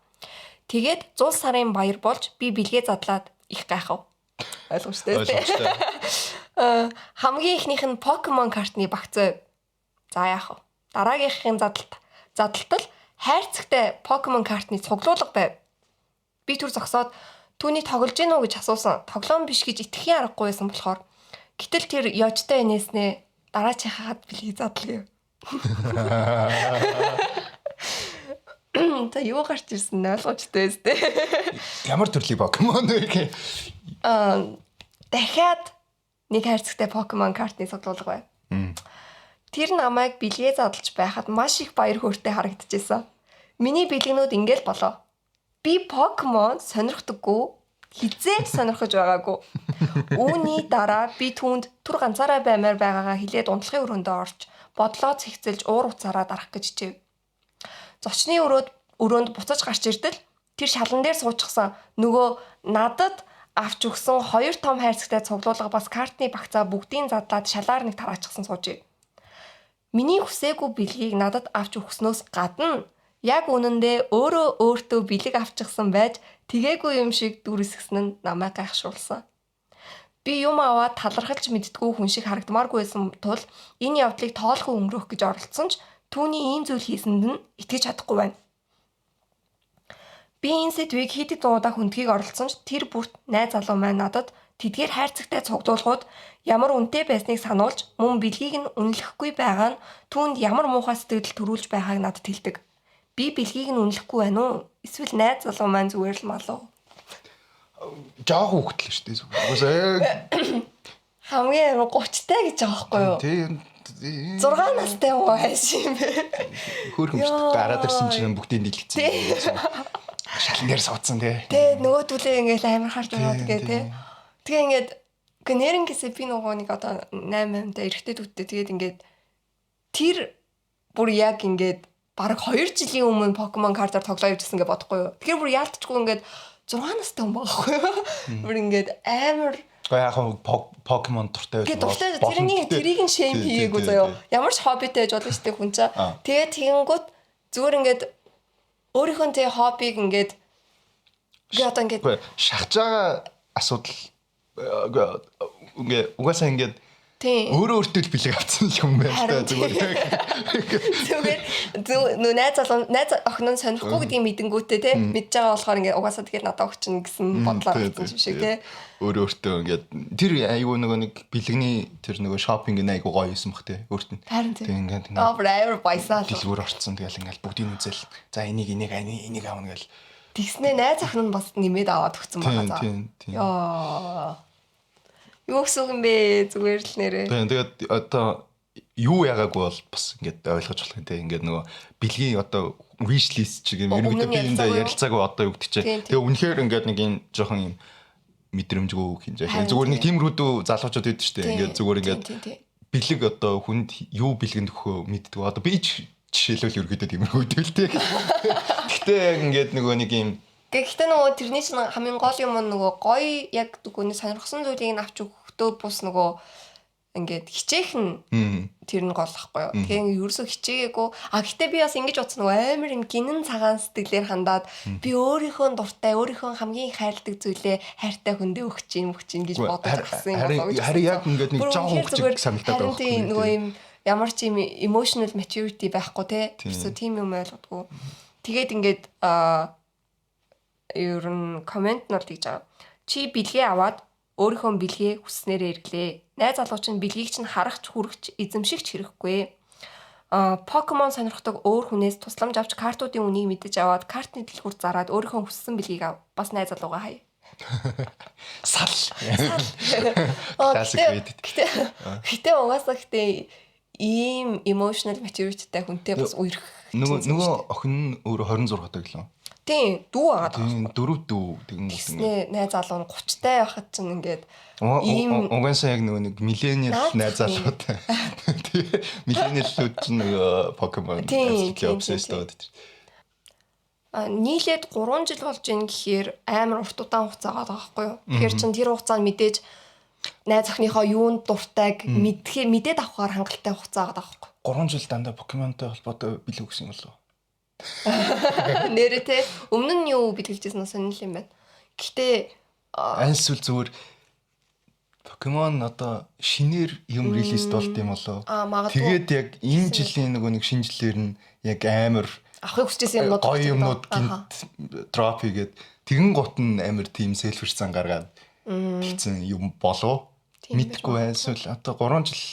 Тэгээд 100 сарын баяр болж би бэлгээ задлаад их гайхав. Ойлгомжтой тийм. Хамгийн ихнийх нь Pokemon картны багцаа. За яах вэ? Дараагийнхын задлалтал хайрцагтай Pokemon картны цуглуулга байв. Би түр зогсоод түүний тоглож гин үү гэж асуусан. Тоглоом биш гэж итгэхийн аргагүй байсан болохоор гэтэл тэр ёжтой инээснэ дараачихад бэлгийг задлаа. Та юу гарч ирсэн нь ойлгомжтой өстэй. Ямар төрлийн Pokemon вэ гэх? Дахиад нэг хайрцагтай Pokemon картны цуглуулга байв. Тэр намайг бэлгээ задлж байхад маш их баяр хөөртэй харагдчихсан. Миний бэлгэнүүд ингээл болоо. Би Pokemon сонирхдаггүй, хизээч сонирхож байгаагүй. Үүний дараа би түүнд түр ганцаараа баймаар байгаагаа хэлээд унтлагын өрөөндөө орж, бодлоо цэгцэлж уур уцаараа дарах гэж хичээв. Зочны өрөөнд буцаж гарч ирдэл тэр шалан дээр суучихсан нөгөө надад авч өгсөн хоёр том хайрцагтай цуглуулга бас картны багцаа бүгдийг задлаад шалаар нэг тараачихсан суужээ. Миний хүсээгүй бэлгийг надад авч өгснөөс гадна яг үнэндээ өөртөө бэлэг авчихсан байж тэгээгүй юм шиг дүрсгсэн нь намайг гайхшруулсан. Би юм аваад талархалж мэддгүү хүн шиг харагдмааргүй байсан тул энэ явдлыг тоолохоо өнгөрөх гэж оролцсон ч түүний ийм зүйл хийсэнд нь итгэж чадахгүй байна. Би энэ сэдвийг хэд хэдэн удаа хүндхийг оролцсон ч тэр бүрт найз залуу маань надад тэдгээр хайрцагтай цуглуулгууд ямар үнэтэй байсныг сануулж мөн бэлгийг нь үнэлэхгүй байгаа нь түүнд ямар муухай сэтгэл төрүүлж байгааг надад хэлдэг. Би бэлгийг нь үнэлэхгүй байна уу? Эсвэл найз залуу маань зүгээр л малуу. Жаах хөвгтлээ шүү дээ. Угсаа хамгийн 30-тай гэж байгаа байхгүй юу? Тийм 6 настай уу хайш юм бэ? Хөөрхөн шүү. Гараад ирсэн чинь бүгдийг нийлгэсэн. Шалан дээр суудсан тий. Тэ нөгөө түлээ ингээл амар харж байгаа тэгээ тий. Тэгээ ингээд гэнэрэнгээсээ би нөгөө нэг одоо 8-8-тай эрэгтэй дүүттэй тэгээд ингээд тэр бүр яг ингээд бараг 2 жилийн өмнө Pokemon картаар тоглоо явжсэн гэж бодохгүй юу. Тэгэхээр бүр яалтчгүй ингээд 6 настай хүн байхгүй юу. Бүр ингээд амар яг Pokemon дуртай байсан. Тэгээд тэрийг нь шейм хийгээгүй заяа. Ямар ч хоббитэй байж болно шүү дээ хүн чинь. Тэгээд тэгэнгүүт зүгээр ингээд өөрийнхөө тэг хоббиг ингээд одоо ингээд шахаж байгаа асуудал ингээд угаасаа ингээд өөртөө л бэлэг авсан юм байна л да зүгээр нөө найз охин нь сонирхгүй гэдгийг мэдэнгүүтээ те мэдж байгаа болохоор ингээд угаасаа тэгээд надад өгчин гэсэн бодлоор авсан юм шиг те өөртөө ингээд тэр айгүй нэг бэлэгний тэр нөгөө шопинг нэг айгүй гоё юмсан бах те өөрт нь тэг ингээд over байсаа дэлгүүр орцсон тэгэл ингээд бүгдийг үзэл за энийг аавна гэл тэгснэ найз охин нь бас нэмээд аваад өгсөн байгаа за ёо юу гэсэн юм бэ зүгээр л нэрээ тэгээд одоо юу ягаагүй бол бас ингээд ойлгож болох юм те ингээд нөгөө бэлгийн одоо wish list чиг юм ерөнхийдөө би энэ ярилцаагүй одоо юу гэдэг чинь тэгээ үнэхээр ингээд нэг юм жоохон юм мэдрэмжгүй хинжээ зүгээр нэг тиймрүүдүү залуучууд байдаг шүү дээ ингээд зүгээр ингээд бэлэг одоо хүнд юу бэлгэнд өгөхөө мэддэг одоо би жишээлбэл ерөнхийдөө тиймэрхүү үдэл те гэхдээ ингээд нөгөө нэг юм гэхдээ нөгөө тэрний чинь хамгийн гол юм нөгөө гоё яг дүгөөний сонирхсон зүйлийг нь авч өгөхдөө бус нөгөө ингээд хичээхэн тэр нь гол ахгүй юу. Тэгээ ерөөсөө хичээгээгүй. Гэхдээ би бас ингэж утсан нөгөө амар юм гинэн цагаан сэтгэлээр хандаад би өөрийнхөө дуртай өөрийнхөө хамгийн хайрладаг зүйлээ хайртай хүндээ өгч чинь гэж бодож авсан юм болоо. Харин яг ингээд нэг жоо хөвчөг санагдаад байгаа. Тийм нөгөө юм ямар ч юм emotional maturity байхгүй те. Тэрсээ тийм юм ойлгодгүй. Тэгээд ингээд ер нь комент нь бол тэгж байгаа. Чи бэлгээ аваад өөрийнхөө бэлгээ хүснээрээ ирлээ. Найз залууч нь бэлгийг чинь харахч хүрэгч эзэмшигч хэрэггүй. Pokemon сонирхдаг өөр хүнээс тусламж авч картуудын үнийг мэдэж аваад картны дэлгүүр зараад өөрийнхөө хүссэн бэлгийг ав. Бас найз залуугаа хай. Сал. Гэтэ угаасаа гэтэ ийм emotional maturity-тай хүнтэй бас үерх. Нөгөө охин нь өөрөө 26 даа гэлээ. Тийм, дүү агаад байгаа. Тийм, дөрөв дүү тэгнэ найз залуу нь 30-тай байхад чинь ингээд ийм угаасаа яг нөгөө нэг millennial найз залуутай. Тийм, millennial-ууд чинь нөгөө Pokemon obsessed байдаг. Нийлээд 3 жил болж ийн гэхээр амар урт удаан хугацаа байгаа байхгүй юу? Тэгэхээр чин тэр хугацаанд мэдээж найз охиныхоо юунд дуртайг мэдээд авахаар хангалттай хугацаа байгаа байхгүй юу? 3 жил дандаа Pokemon-тай холбоотой билүү гэсэн юм болов уу? Нэрээ те өмнө нь юу бэлгэлжсэн нь сонирхол юм байна. Гэхдээ альсвал зүгээр Покемон одоо шинээр юм релиз болд юм болоо. Тэгээд яг энэ жилийн нөгөө нэг шинжлэлээр нь яг амар авахыг хүсчихсэн юмнууд гоё юмнууд гинт дроп хийгээд тэгэн гут нь амар тийм селфиш зан гаргаад тэгсэн юм болов. Мэдгүй альсвал одоо 3 жил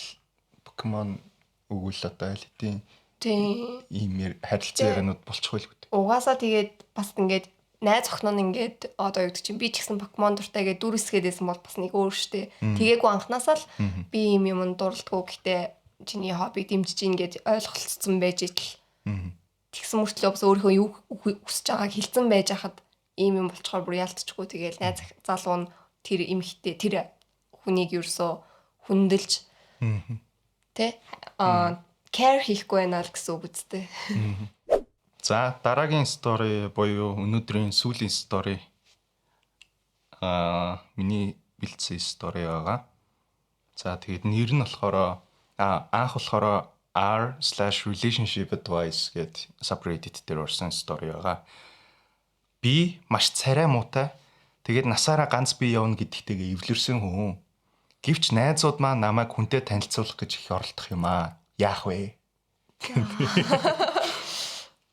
Покемон өгвөл одоо аль хэдийн ийм харилцаа яриануд болчих байлгүй. Угаасаа тэгээд бас ингээд найз охин нь ингээд одоо юу гэдэг чинь би ч гэсэн Покемон дуртай гэдэг дүрсгээдсэн бол бас нэг өөр штэ. Тэгээгүй анханасаа л би юм дурладгүй гэхдээ чиний хоббиг дэмжиж ингээд ойлголцсон байж итл. Тэгсэн мөртлөө бас өөрийнхөө юу хүсэж байгааг хэлсэн байж хахад ийм юм болчоор бүр ялтчихгүй тэгээл найз залуу нь тэр эмхтэй тэр хүнийг ерөөсөө хүндэлж тэ care хийхгүй байна л гэсэн үг үстэй. За дараагийн стори буюу өнөөдрийн сүүлийн стори миний бэлдсэн стори байгаа. За тэгээд нэр нь болохоор анх болохоор r/relationship advice гэдэг subreddit дээр орсон стори байгаа. Би маш царай муутай. Тэгээд насаараа ганц би явна гэдэгтэйгээ эвлэрсэн хүн. Гэвч найзууд маань намайг хүнтэй танилцуулах гэж их оролдох юм аа. Яах вэ?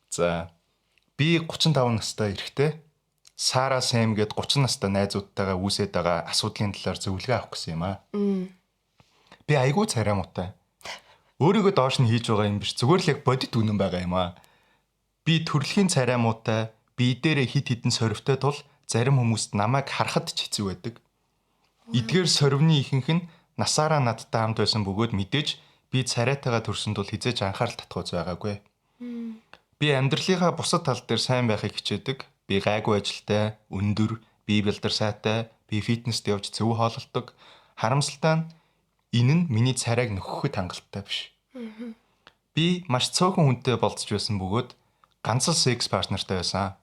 За би 35 настай эрэгтэй. Сара Сэм гээд 30 настай найзуудтайгаа үүсээд байгаа асуудлын талаар зөвлөгөө авах гэсэн юм аа. Би айгүй царай муутай. Өөрийгөө доош нь хийж байгаа юм биш. Зүгээр л яг бодит үнэн байгаа юм аа. Би төрөлхийн царай муутай. Би дээрээ хит хитэн сорвтой тул зарим хүмүүст намайг харахад ч хэцүү байдаг. Эдгээр сорвны ихэнх нь насаараа надтай хамт байсан бөгөөд мэдээж би царайтайгаа төрсөн тул хизээж анхаарал татгууз байгаагүй. Би амьдралынхаа бусад тал дээр сайн байхыг хичээдэг. Би гайгүй ажилтай, өндөр, бибелдэр сайтай, би фитнест явж зөв хоололдог. Харамсалтай нь энэ нь миний царайг нөхөхөд хангалттай биш. Би маш цөөхөн хүнтэй болцож байсан бөгөөд ганц л секс партнертай байсан.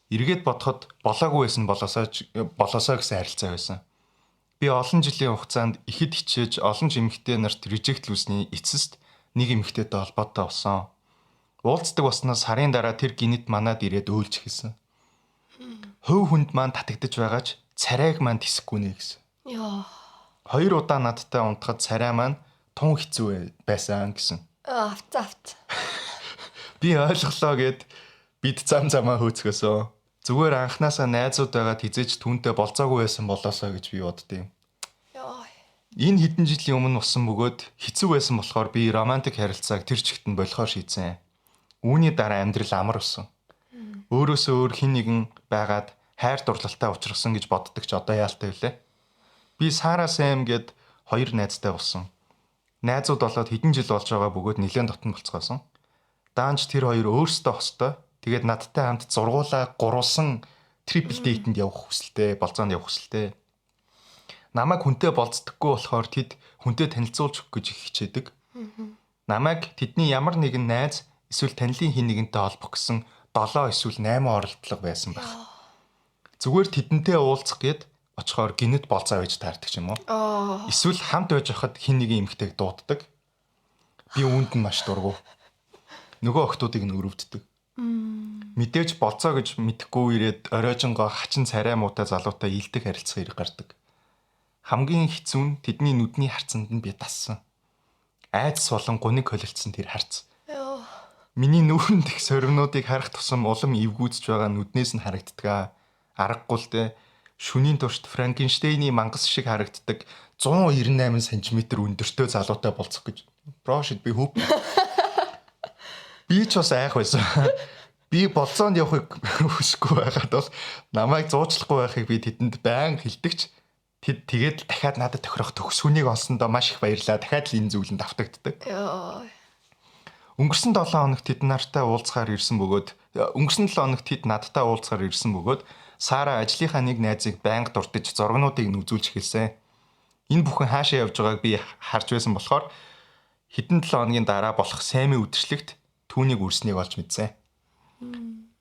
Эргээд бодоход болоогүй байсан болоосоо гэсэн харилцаа байсан. Би олон жилийн хугацаанд ихэд хичээж олон эмэгтэй нарт режектлүүлсний эцэст нэг эмэгтэйтэй холбоотой болсон. Уулздаг болсноос сарын дараа тэр гинэт манад ирээд өөлж эхэлсэн. Хөв хүнд маань татагдж байгаач царайг маань тисэхгүй нэ гэсэн. Яа. 2 удаа надтай унтахад царай маань тун хэцүү байсан гэсэн. Авт. Би ойлголоо гэд бид замаа хөөцгөөсөө. Зүгээр анханасаа найзууд байгаад хизээч түүнтэй болцоогүй байсан болоосоо гэж би боддیں۔ Яа. Энэ хэдэн жилийн өмнө болсон бөгөөд хэцүү байсан болохоор би романтик харилцааг тэр чигт нь болохоо шийдсэн. Үүний дараа амьдрал амар болсон. Өөрөөсөө өөр хин нэгэн байгаад хайр дурлалтай уулзсан гэж боддог ч одоо яалтай вүлээ. Би Сара Сэм гээд 2 найзтай болсон. Найзууд болоод хэдэн жил болж байгаа бөгөөд нэлээд дотн болцгоосон. Даанч тэр 2 өөрсдөө хостой. Тэгээд надтай хамт зургуулаа гурвалсан трипл дейтэнд явах хүсэлтэй, болцоонд явах хүсэлтэй. Намайг хүнтэй болцдоггүй болохоор тэд хүнтэй танилцуулж өгөх гэж хичээдэг. Намайг тэдний ямар нэгэн найз эсвэл танилын хин нэгэнтэй холбох гэсэн 7 эсвэл 8 оролдлого байсан байх. Зүгээр тэдэнтэй уулзах гээд очихоор гинэт болцоо байж таардаг юм уу? Эсвэл хамт байж хахад хин нэгэн эмэгтэйг дууддаг. Би үүнд нь маш дургу. Нөгөө охтуудыг нь өрөвддөг. Мэдээж болцоо гэж мэдэхгүй ирээд оройжонгоо хачин царай муутай залуутай илдэг харилцах хэрэг гардаг. Хамгийн хэцүү нь тэдний нүдний харцанд нь би тассан. Айдас болон гуниг холилдсон тэр харц. Миний нүүрэнд их сорвнуудыг харах тусам улам эвгүүцж байгаа нүднээс нь харагддаг. Аргагүй л дээ. Шүнийн туршид Франкенштейний мангас шиг харагддаг 198 см өндөртэй залуутай болцох гэж. Брошид би хөв. Би ч бас айх байсан. Би болцоонд явахыг хүсэхгүй байгаад бол намайг зуучлахгүй байхыг би тэдэнд байнга хэлдэгч тэд тэгээд дахиад надад тохирох төгсгөнийг олсондоо маш их баярлаа. Дахиад л энэ зүйлэнд автагддаг. Өнгөрсөн 7 хоногт тэд нартай уулзахаар ирсэн тэд надтай уулзахаар ирсэн бөгөөд Сара ажлынхаа нэг найзыг байнга дурдж зургнуудыг нүзүүлж эхэлсэн. Энэ бүхэн хаашаа явж байгааг би харж байсан болохоор хэдэн 7 хоногийн дараа болох Сэмийн үдшилтэд түүнийг үрснийг олж мэдсэн.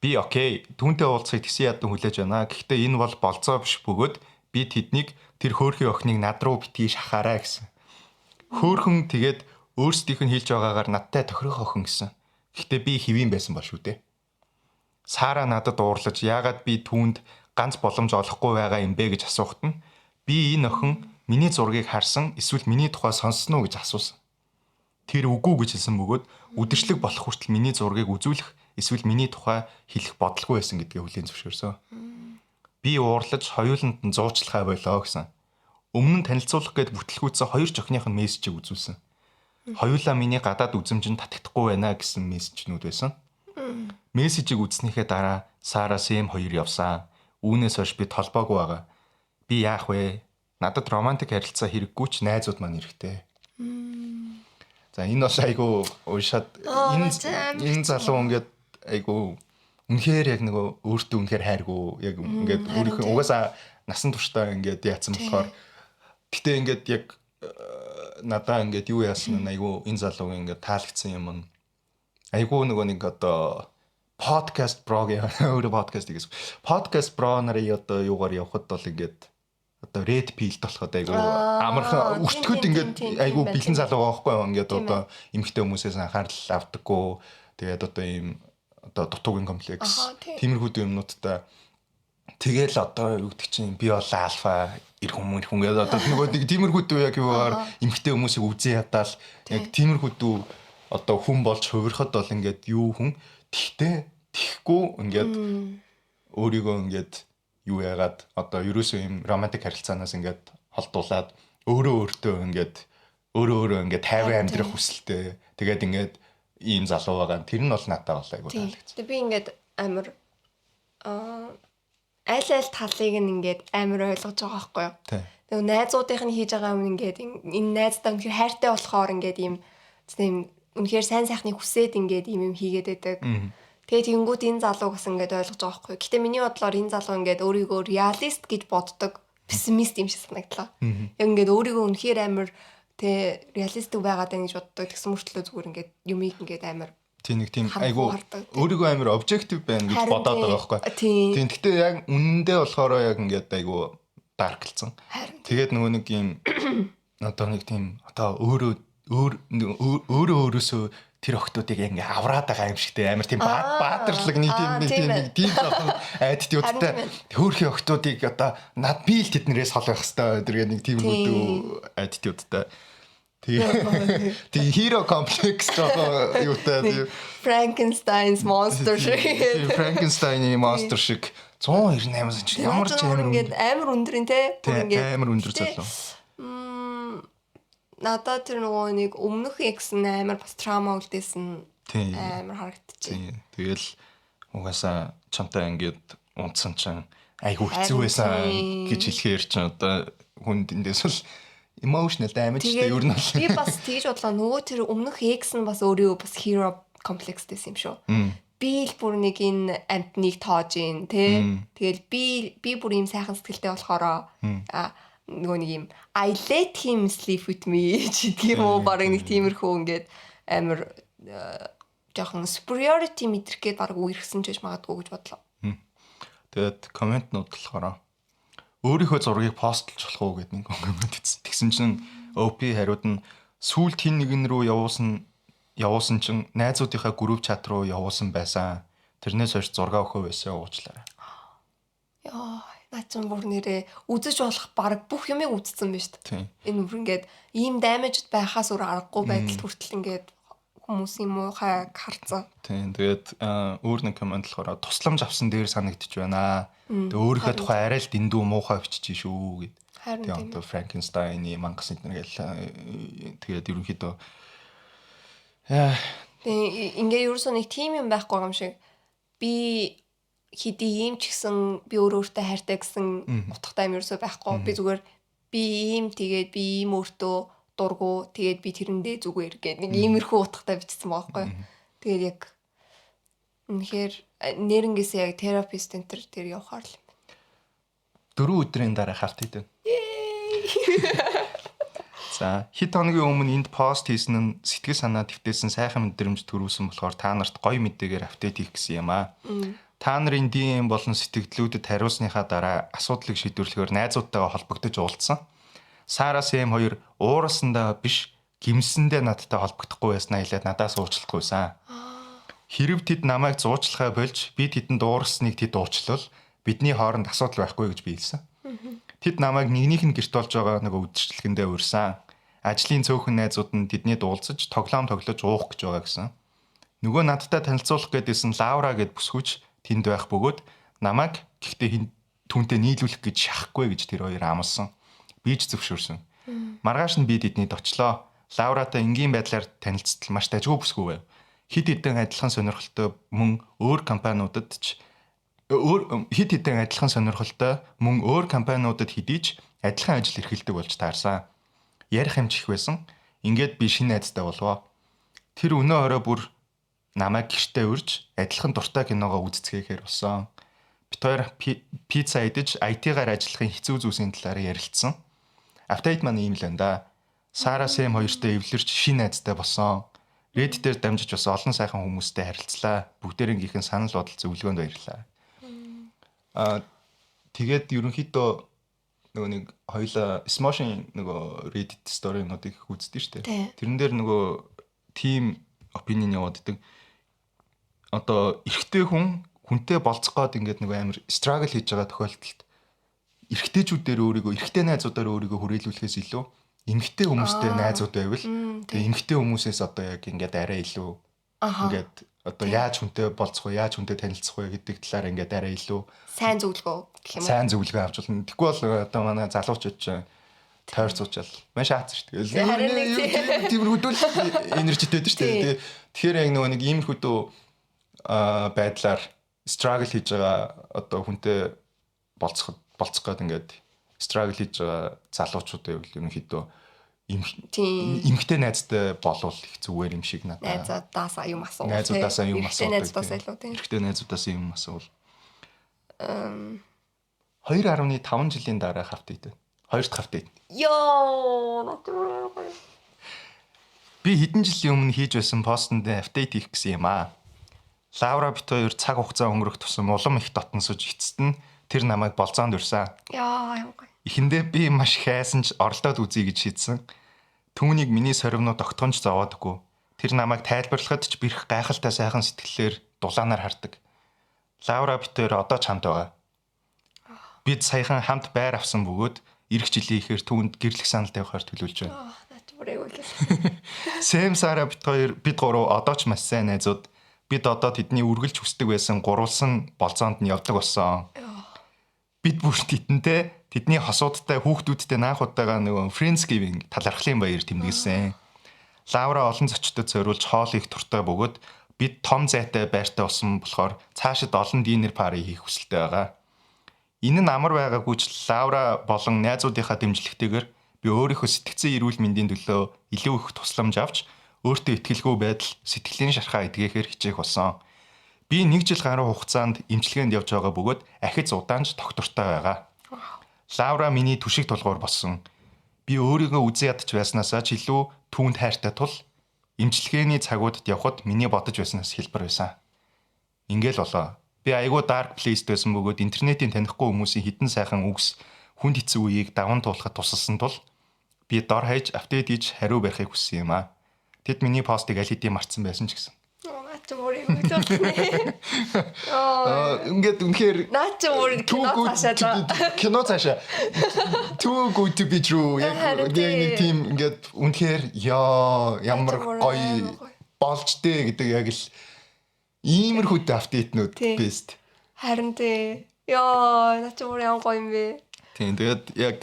Би окей, түүнтэй уулзахыг тэгсэн ядан хүлээж байна. Гэхдээ энэ бол болцоо биш бөгөөд би тэднийг тэр хөөрхөн охиныг над руу битгий шахаарай гэсэн. Хөөрхөн тэгээд өөрсдийнх нь хэлж байгаагаар надтай тохирох охин гэсэн. Гэхдээ би хэвэн байсан бол шүү дээ. Сара надад уурлаж яагаад би түүнд ганц боломж олохгүй байгаа юм бэ гэж асуухад нь би энэ охин миний зургийг харсан эсвэл миний тухай сонссон уу гэж асуусан. Тэр үгүй гэж хэлсэн бөгөөд үдирчлэг болох хүртэл миний зургийг үзүүлэх эсвэл миний тухай хэлэх бодлого байсан гэдгээ хүлээн зөвшөөрсөн. Би уурлаж хоёуланд нь зуучлахаа болоо гэсэн. Өмнө нь танилцуулах гээд бүтлгүүцсэн хоёр охиных нь мессежийг үзүүлсэн. Хоёулаа миний гадаад үзэмжинд татагдахгүй байна гэсэн мессежнүүд байсан. Мессежийг үзснийхээ дараа Сара Сэм хоёр явсан. Үүнээс хойш би толбоогүй байгаа. Би яах вэ? Надад романтик харилцаа хэрэггүй ч найзууд маань хэрэгтэй. За энэ бас айгу уушаад энэ залуу ингээд айгу үнэхээр яг нөгөө өөртөө үнэхээр хайргүй яг ингээд өөрийнхөө угаасаа насан туршдаа ингээд яатсан болохоор гэтээ ингээд яг надаа ингээд юу яасан нь айгу энэ залуугийн ингээд таалагдсан юм нь айгу нөгөө нэг одоо подкаст брог өөрөө подкаст гэсэн. Подкаст бро нарын одоо юугаар явхад бол ингээд одоо red pill болоход айгу амархан өртгөд ингээд айгу бэлэн залуу байхгүй юу ингээд одоо эмэгтэй хүмүүсээс анхаарал авдаггүй тэгээд одоо ийм одоо дутуугийн комплекс тиймэрхүү юмнуудтай тэгэл одоо юу гэдэг чинь би бол альфа эр хүмүүс ингээд одоо нөгөө тиймэрхүү дүү яг юугаар эмэгтэй хүмүүсийг үзэн ядаал яг тиймэрхүү дүү одоо хүн болж хувирахад бол ингээд юу хүн тэгэхгүй ингээд өөрийгөө ингээд юу яагаад одоо ерөөсөө юм романтик харилцаанаас ингээд холдуулаад өөрөө ингээд тайван амьдрах хүсэлтэй тэгээд ингээд ийм залуу байгаа. Тэр нь бол надад бол айгуу таалагдсан. Тэгээд би ингээд амар аль талыг ингээд амар ойлгож байгаа байхгүй юу? Тэгээд найзуудынх нь хийж байгаа юм ингээд энэ найздаа үнэхээр хайртай болохоор ингээд ийм үнэхээр сайн сайхныг хүсээд ингээд ийм юм хийгээд байдаг. Тэгээд тэгэнгүүт энэ залуу гэсэн ингээд ойлгож байгаа байхгүй юу? Гэтэ миний бодлоор энэ залуу ингээд өөрийгөө реалист гэж боддог пессимист юм шиг санагдлаа. Яг ингээд өөрийгөө үнэхээр амар реалистик байгаад байна гэж боддог. Тэгсэн мөртлөө зүгээр ингээд юмыг ингээд амар тийм айгу өөрийгөө амар обжектив байна гэж бодоод байгаа байхгүй. Тийм гэхдээ яг үнэндээ болохоор яг ингээд айгу дарклцсан. Тэгээд нөгөө нэг юм одоо нэг тийм одоо өөрөөсөө тэр охтуудыг ингээ авраад байгаа юм шигтэй амар тийм баатарлаг нэг тийм жоохон айдтиудтай хөөрхийн охтуудыг одоо над би л тэднэрээс хол байх хэвээр тэргээ нэг тийм үүдүү айдтиудтай тийм hero complex жоохон юутай тийм Frankenstein's monster шиг Frankenstein-ийн monster шиг 198 ч ямар ч амар өндөр те амар өндөр залуу. Надад тэр нөгөө нэг өмнөх экс нь амар бас траума үлдээсэн амар харагдчихэ. Тэгэл угаасаа чамтай ингээд унтсан чинь айгу хэцүү байсан гэж хэлэхээр чинь одоо хүнд эндээс бол emotional damage гэдэг юу нь би бас тэгж бодлоо нөгөө тэр өмнөх экс нь бас өөрийгөө бас hero complex дэсэн юм шүү. Би л бүр нэг энэ амтныг тоож ийн тэ. Тэгэл би бүр ийм сайхан сэтгэлтэй болохоор нөгөө нэг юм I let him sleep with me гэдэг юм уу баг нэг тиймэрхүү ингээд амар жоохон superiority мэдрэх гээд баг үерхсэн ч гэж магадгүй гэж бодлоо. Тэгээд комментнууд болохоор өөрийнхөө зургийг постлж болох уу гэдэг нэг коммент хийсэн. Тэгсэн чинь OP хариуд нь сүүлд хин нэгэн рүү явуулсан чинь найзуудынхаа групп чат руу явуулсан байсан. Тэрнээс хойш зураг өгөө байсан уучлаарай. Яа наачсан бүр нэрээ үзэж болох баг бүх юмыг үзсэн байна шүү дээ. Энэ бүр ингээд ийм даймажд байхаас өөр аргагүй байдал хүртэл ингээд хүмүүсийн муухай харцсан. Тийм тэгээд өөр нэг комент болохоор тусламж авсан дээр санагдчих байна. Тэгээд өөрийнхөө тухай арай л дэндүү муухай бичиж шүү гэд. Тэгээд одоо Frankenstein-ийн мангас эднэр гэл тэгээд ерөнхийдөө ингээ ерөөсөө нэг тим юм байхгүй юм шиг би хэдий ийм ч гэсэн би өөртөө хайртай гэсэн утгатай юм ерөөсөө байхгүй. Би зүгээр би ийм тэгээд би ийм өөртөө дургу тэгээд би тэрэндээ зүгээр гэдэг нэг иймэрхүү утгатай бичсэн байгаа байхгүй. Тэгээд яг үнэхээр нэрнгээсээ яг терапевт центр дээр явахаар л юм байна. 4 өдрийн дараа хавт хийдэн. За хэд хоногийн өмнө энд пост хийсэн нь сэтгэл санаа твтээсэн сайхан мэдрэмж төрүүлсэн болохоор та нарт гоё мэдээгээр апдейт хийх гэсэн юм аа. Та нарын DM болон сэтгэлдлүүдэд хариулсныхаа дараа асуудлыг шийдвэрлэхээр найзуудтайгаа холбогдож уулзсан. Сара Сэм 2 уурсандаа биш гимсэндээ надтай холбогдохгүй байснаа хэлээд надаас уучлалт гуйсан. Хэрв тэд намайг зуучлахаа болж би тэдэнд дуурсныг тэд уучлал бидний хооронд асуудал байхгүй гэж би хэлсэн. Тэд намайг нэгнийх нь гэрт болж байгаа нөгөө үдшилгэндээ урьсан. Ажлын цөөхөн найзууд нь тэдний дуулцаж тоглоом тоглож уух гэж байгаа гэсэн. Нөгөө надтай танилцуулах гэдээсэн Лаура гэд бүсгүйч тэнд байх бөгөөд намайг гэхдээ түүнтэй нийлүүлэх гэж шахахгүй гэж тэр хоёр амласан. Би ч зөвшөөрсөн. Маргааш нь би тэднийд очлоо. Лауратай энгийн байдлаар танилцтал маш дажгүй бүсгүй байв. Хид хідэн адилхан сонирхолтой мөн өөр компаниудад хэдий ч адилхан ажил эрхэлдэг болж таарсан. Ярих юм чих байсан. Ингээд би шинэ найзтай болвоо. Тэр өнөө орой бүр намайг гэртээ урьж адилхан дуртай киногоо үзцгээхээр болсон. Бид хоёр пицца идэж IT-гаар ажиллахын хэцүү зүйлсийн талаар ярилцсан. Апдейт маань ийм л байна да. Сара Сэм хоёртой эвлэрч шинэ найзтай болсон. Reddit дээр дамжиж бас олон сайхан хүмүүстэй харилцлаа. Бүгдээрийнх нь санал бодол зөвлөгөөнд баярлалаа. Тэгээд ерөнхийдөө нөгөө нэг хоёулаа Smosh-ын нөгөө Reddit story-нуудыг үздэг шүү дээ. Тэрэн дээр нөгөө team opinion яваад идэг. Одоо эрэгтэй хүнтэй болцох гээд ингээд нөгөө амар struggle хийж байгаа тохиолдолд эрэгтэйчүүдээр эрэгтэй найзуудаар өөрийгөө хүрээлүүлэхээс илүү эмэгтэй хүмүүстэй найзууд байвал тэгээ эмэгтэй хүмүүсээс одоо яг ингээд арай илүү ингээд одоо яаж хүнтэй болцох вэ, яаж хүнтэй танилцах вэ гэдэг талаар ингээд арай илүү сайн зөвлөгөө гэх юм уу. Сайн зөвлөгөө авч болно. Тэгэхгүй бол одоо манай залуучууд ч тойр цуучаал маш хаац шүү дээ. Тийм хөдөл энержитэй дээ шүү дээ. Тэгэхээр яг нөгөө нэг иймэрхүү байдлаар struggle хийж байгаа одоо хүнтэй болцох гээд ингээд struggle хийж байгаа залуучуудын хувьд ерөнхийдөө эмхтэй найзтай болвол их зүгээр юм шиг надад. Найзуудаасаа юм асуувал. Найзуудаасаа юм асуувал. Найзуудаасаа илүү тийм. Эрэгтэй найзуудаасаа юм асуувал. 2.5 жилийн дараах апдейт. 2 дахь апдейт. Йоо. Би хэдэн жилийн өмнө хийж байсан постэнд апдейт хийх гэсэн юм аа. Лаура бит хоёр цаг хугацаа өнгөрөх тусам улам их дотносож эцэст нь тэр намайг болцоонд урьсан. Яа ямар. Эхэндээ би маш хайсан ч оролдоод үзье гэж шийдсэн. Түүнийг миний сорвнууд огтхонч зовоодгүй. Тэр намайг тайлбарлахад ч бэрх гайхалтай сайхан сэтгэлээр дулаанаар хардаг. Лаура бит хоёр одоо ч хамт байгаа. Бид саяхан хамт байр авсан бөгөөд ирэх жилийн ихээр түүнд гэрлэх санал тавихаар төлөвлөж байна. Сэм Сара бит хоёр бид гурав одоо ч маш сайн найзууд. Бид одоо тэдний үргэлж хүсдэг байсан гурвалсан болцоонд нь явдаг болсон. Бид бүр тэдний хосуудтай хүүхдүүдтэй наахуудтайгаа нөгөө Friendsgiving талархлын баяр тэмдэглэсэн. Лаура олон зочдод зориулж хоол их туртай бөгөөд бид том зайтай байртай болсон болохоор цаашид олон динер пари хийх хүсэлтэй байгаа. Энэ нь амар байгаагүй ч Лаура болон найзуудынхаа дэмжлэгтэйгээр би өөрийнхөө сэтгцэн эрүүл мэндийн төлөө илүү их тусламж авч өөртөө итгэлгүй байдал сэтгэлийн шархаа эдгэхээр хичээх болсон. Би 1 жил гаруй хугацаанд эмчилгээнд явж байгаа бөгөөд ахиц удаанч доктортой байгаа. Лаура миний түшиг тулгуур болсон. Би өөрийгөө үзэн ядч байснаасаа ч илүү түүнд хайртай тул эмчилгээний цагуудад явхад миний бодож байснаас хэлбэр байсан. Ингээл болоо. Би айгүй dark place байсан бөгөөд интернетийн танихгүй хүмүүсийн хідэн сайхан үгс хүнд хэцүү үеийг даван туулахад тусалсан тул би дор хаяж апдейт хийж хариу барихыг хүссэн юм аа. Тэд миний постыг аль хэдийн мартсан байсан ч гэсэн. Ингээд үнэхээр кино цаашаа too good to be true. Яг нэг тийм ингээд үнэхээр ямар гоё болж дээ гэдэг яг л иймэрхүү апдейтнүүд бест. Харин тий. Яа, наач өөр ямар гоё юм бэ. Тийм тэгээд яг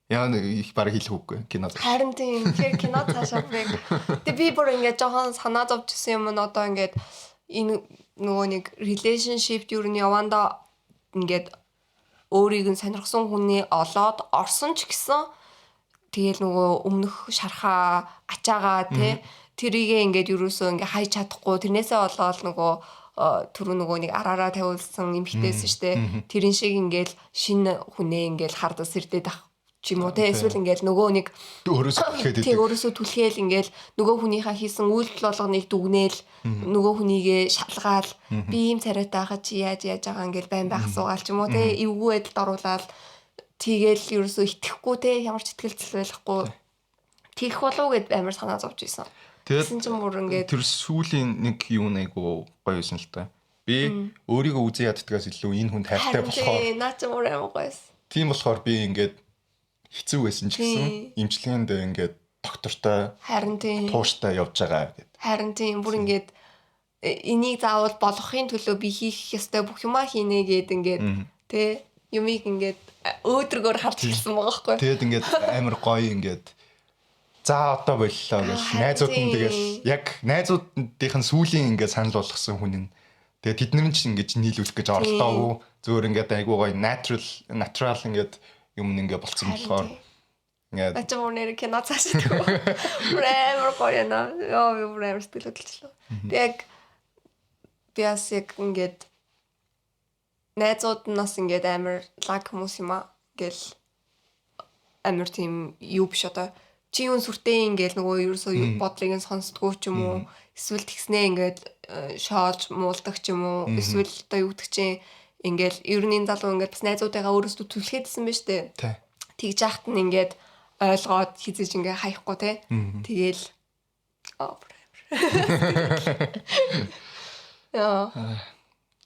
яа их бараг хэлэх үгүй кино. Харин тийм тэр кино цаашаа би бүр ингээд жоохон санаа зовчихсан юм нь одоо ингээд энэ нөгөө нэг relationship юу нь яванда ингээд өөрийг нь сонирхсан хүний олоод орсон ч гэсэн тэгэл нөгөө өмнөх шархаа ачаагаа тий тэрийгээ ингээд юусоо ингээд хайж чадахгүй тэрнээсээ болоод нөгөө түрүү нөгөө нэг араараа тавиулсан эмхтэйсэн штэ тэрэн шиг ингээд шинэ хүнээ ингээд хардас ирдээд ах ч юм уу те эсвэл ингээл нөгөө нэг өөрөөсөө түлхээл ингээл нөгөө хүнийхээ хийсэн үйлдэл болгоныг дүгнээл нөгөө хүнийгээ шалгаал би ийм царайтай хаа чи яаж байгаа ингээл байн байх асуугаал ч юм уу те эвгүй байдалд оруулаад тийгээл ерөөсөө итгэхгүй те ямар ч ихтгэлцэл байхгүй Тэгэх болов гэд амар санаа зовж исэн. Тэгсэн чинь бүр ингээд тэр сүүлийн нэг юу нэгөө гоё юусэн л та. Би өөрийгөө үзээ яддгаас илүү энэ хүнд хайртай болохоор наа ч мөр амар гоёс. Тийм болохоор би ингээд хэцүү байсан ч гэсэн эмчилгээнд ингээд доктортой харин тийм тууштай явж байгаа гэд. Харин тийм бүр ингээд энийг заавал болгохын төлөө би хийх ёстой бүх юмаа хийнэ гэд ингээд тэ юмыг ингээд өөдрөгөр харж ирсэн байгаа байхгүй. Тэгээд ингээд амар гоё ингээд за одоо боллоо гэж найзууд нь тэгэл яг найзуудынхын сүүлийн ингээд санал болгосон хүн нь тэгээд тэд нар ч ингээд нийлүүлэх гэж оролдоогүй зөөр ингээд айгуу гоё natural ингээд юм ингээд болцсон болохоор ингээд ачаа нэр кино цаашдаа амар гоё на ёо амар сэтгэл хөдлөлчлөө. Яг биас яг ингээд найзууд нас ингээд амар лаг хүмүүс юм аа гэл амар тийм юу биш одоо чи юун сүртэй ингээл нөгөө ерөөсөө бодлыг нь сонсдгоо ч юм уу эсвэл тэгснээ ингээд шоолж муулдаг ч юм уу эсвэл одоо юу гэдэг чинь ингээл ерөнийн залуу ингээд бас найзуудаагаа өөрөөсөө түлхээдсэн ба штэ тэгж яахт нь ингээд ойлгоод хизэж ингээд хаяхгүй те тэгэл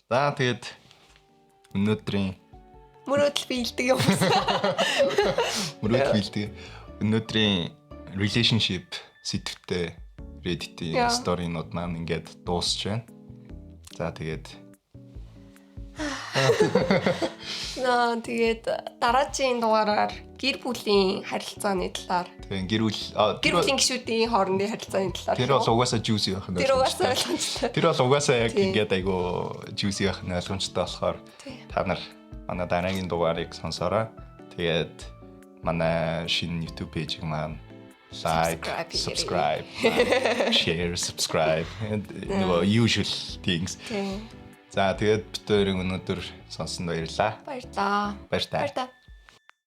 яа тэгээд өнөөдрийн мөрөөдөл биелдэг юм. Мөрөөдөл биелдэг. Өнөөдрийн relationship сэдвтэй Reddit-ийн сторинууд маань ингээд дуусч байна. За тэгээд тэгээд дараагийн дугаараар гэр бүлийн харилцааны талаар тэгээд гэр бүлийн гишүүдийн хоорондын харилцааны талаар тэр бол угаасаа juicy байх нь ойлгомжтой. Тэр бол угаасаа яг ингээд айгу juicy байх нь ойлгомжтой болохоор та нар манай дараагийн дугаарыг сонсороо. Тэгээд манай шинэ YouTube пэйжийг маань like, subscribe, share, subscribe and usual things. За тэгээд бид хоёрын өнөөдөр сонсон баярлалаа. Баярлалаа. Баярлалаа.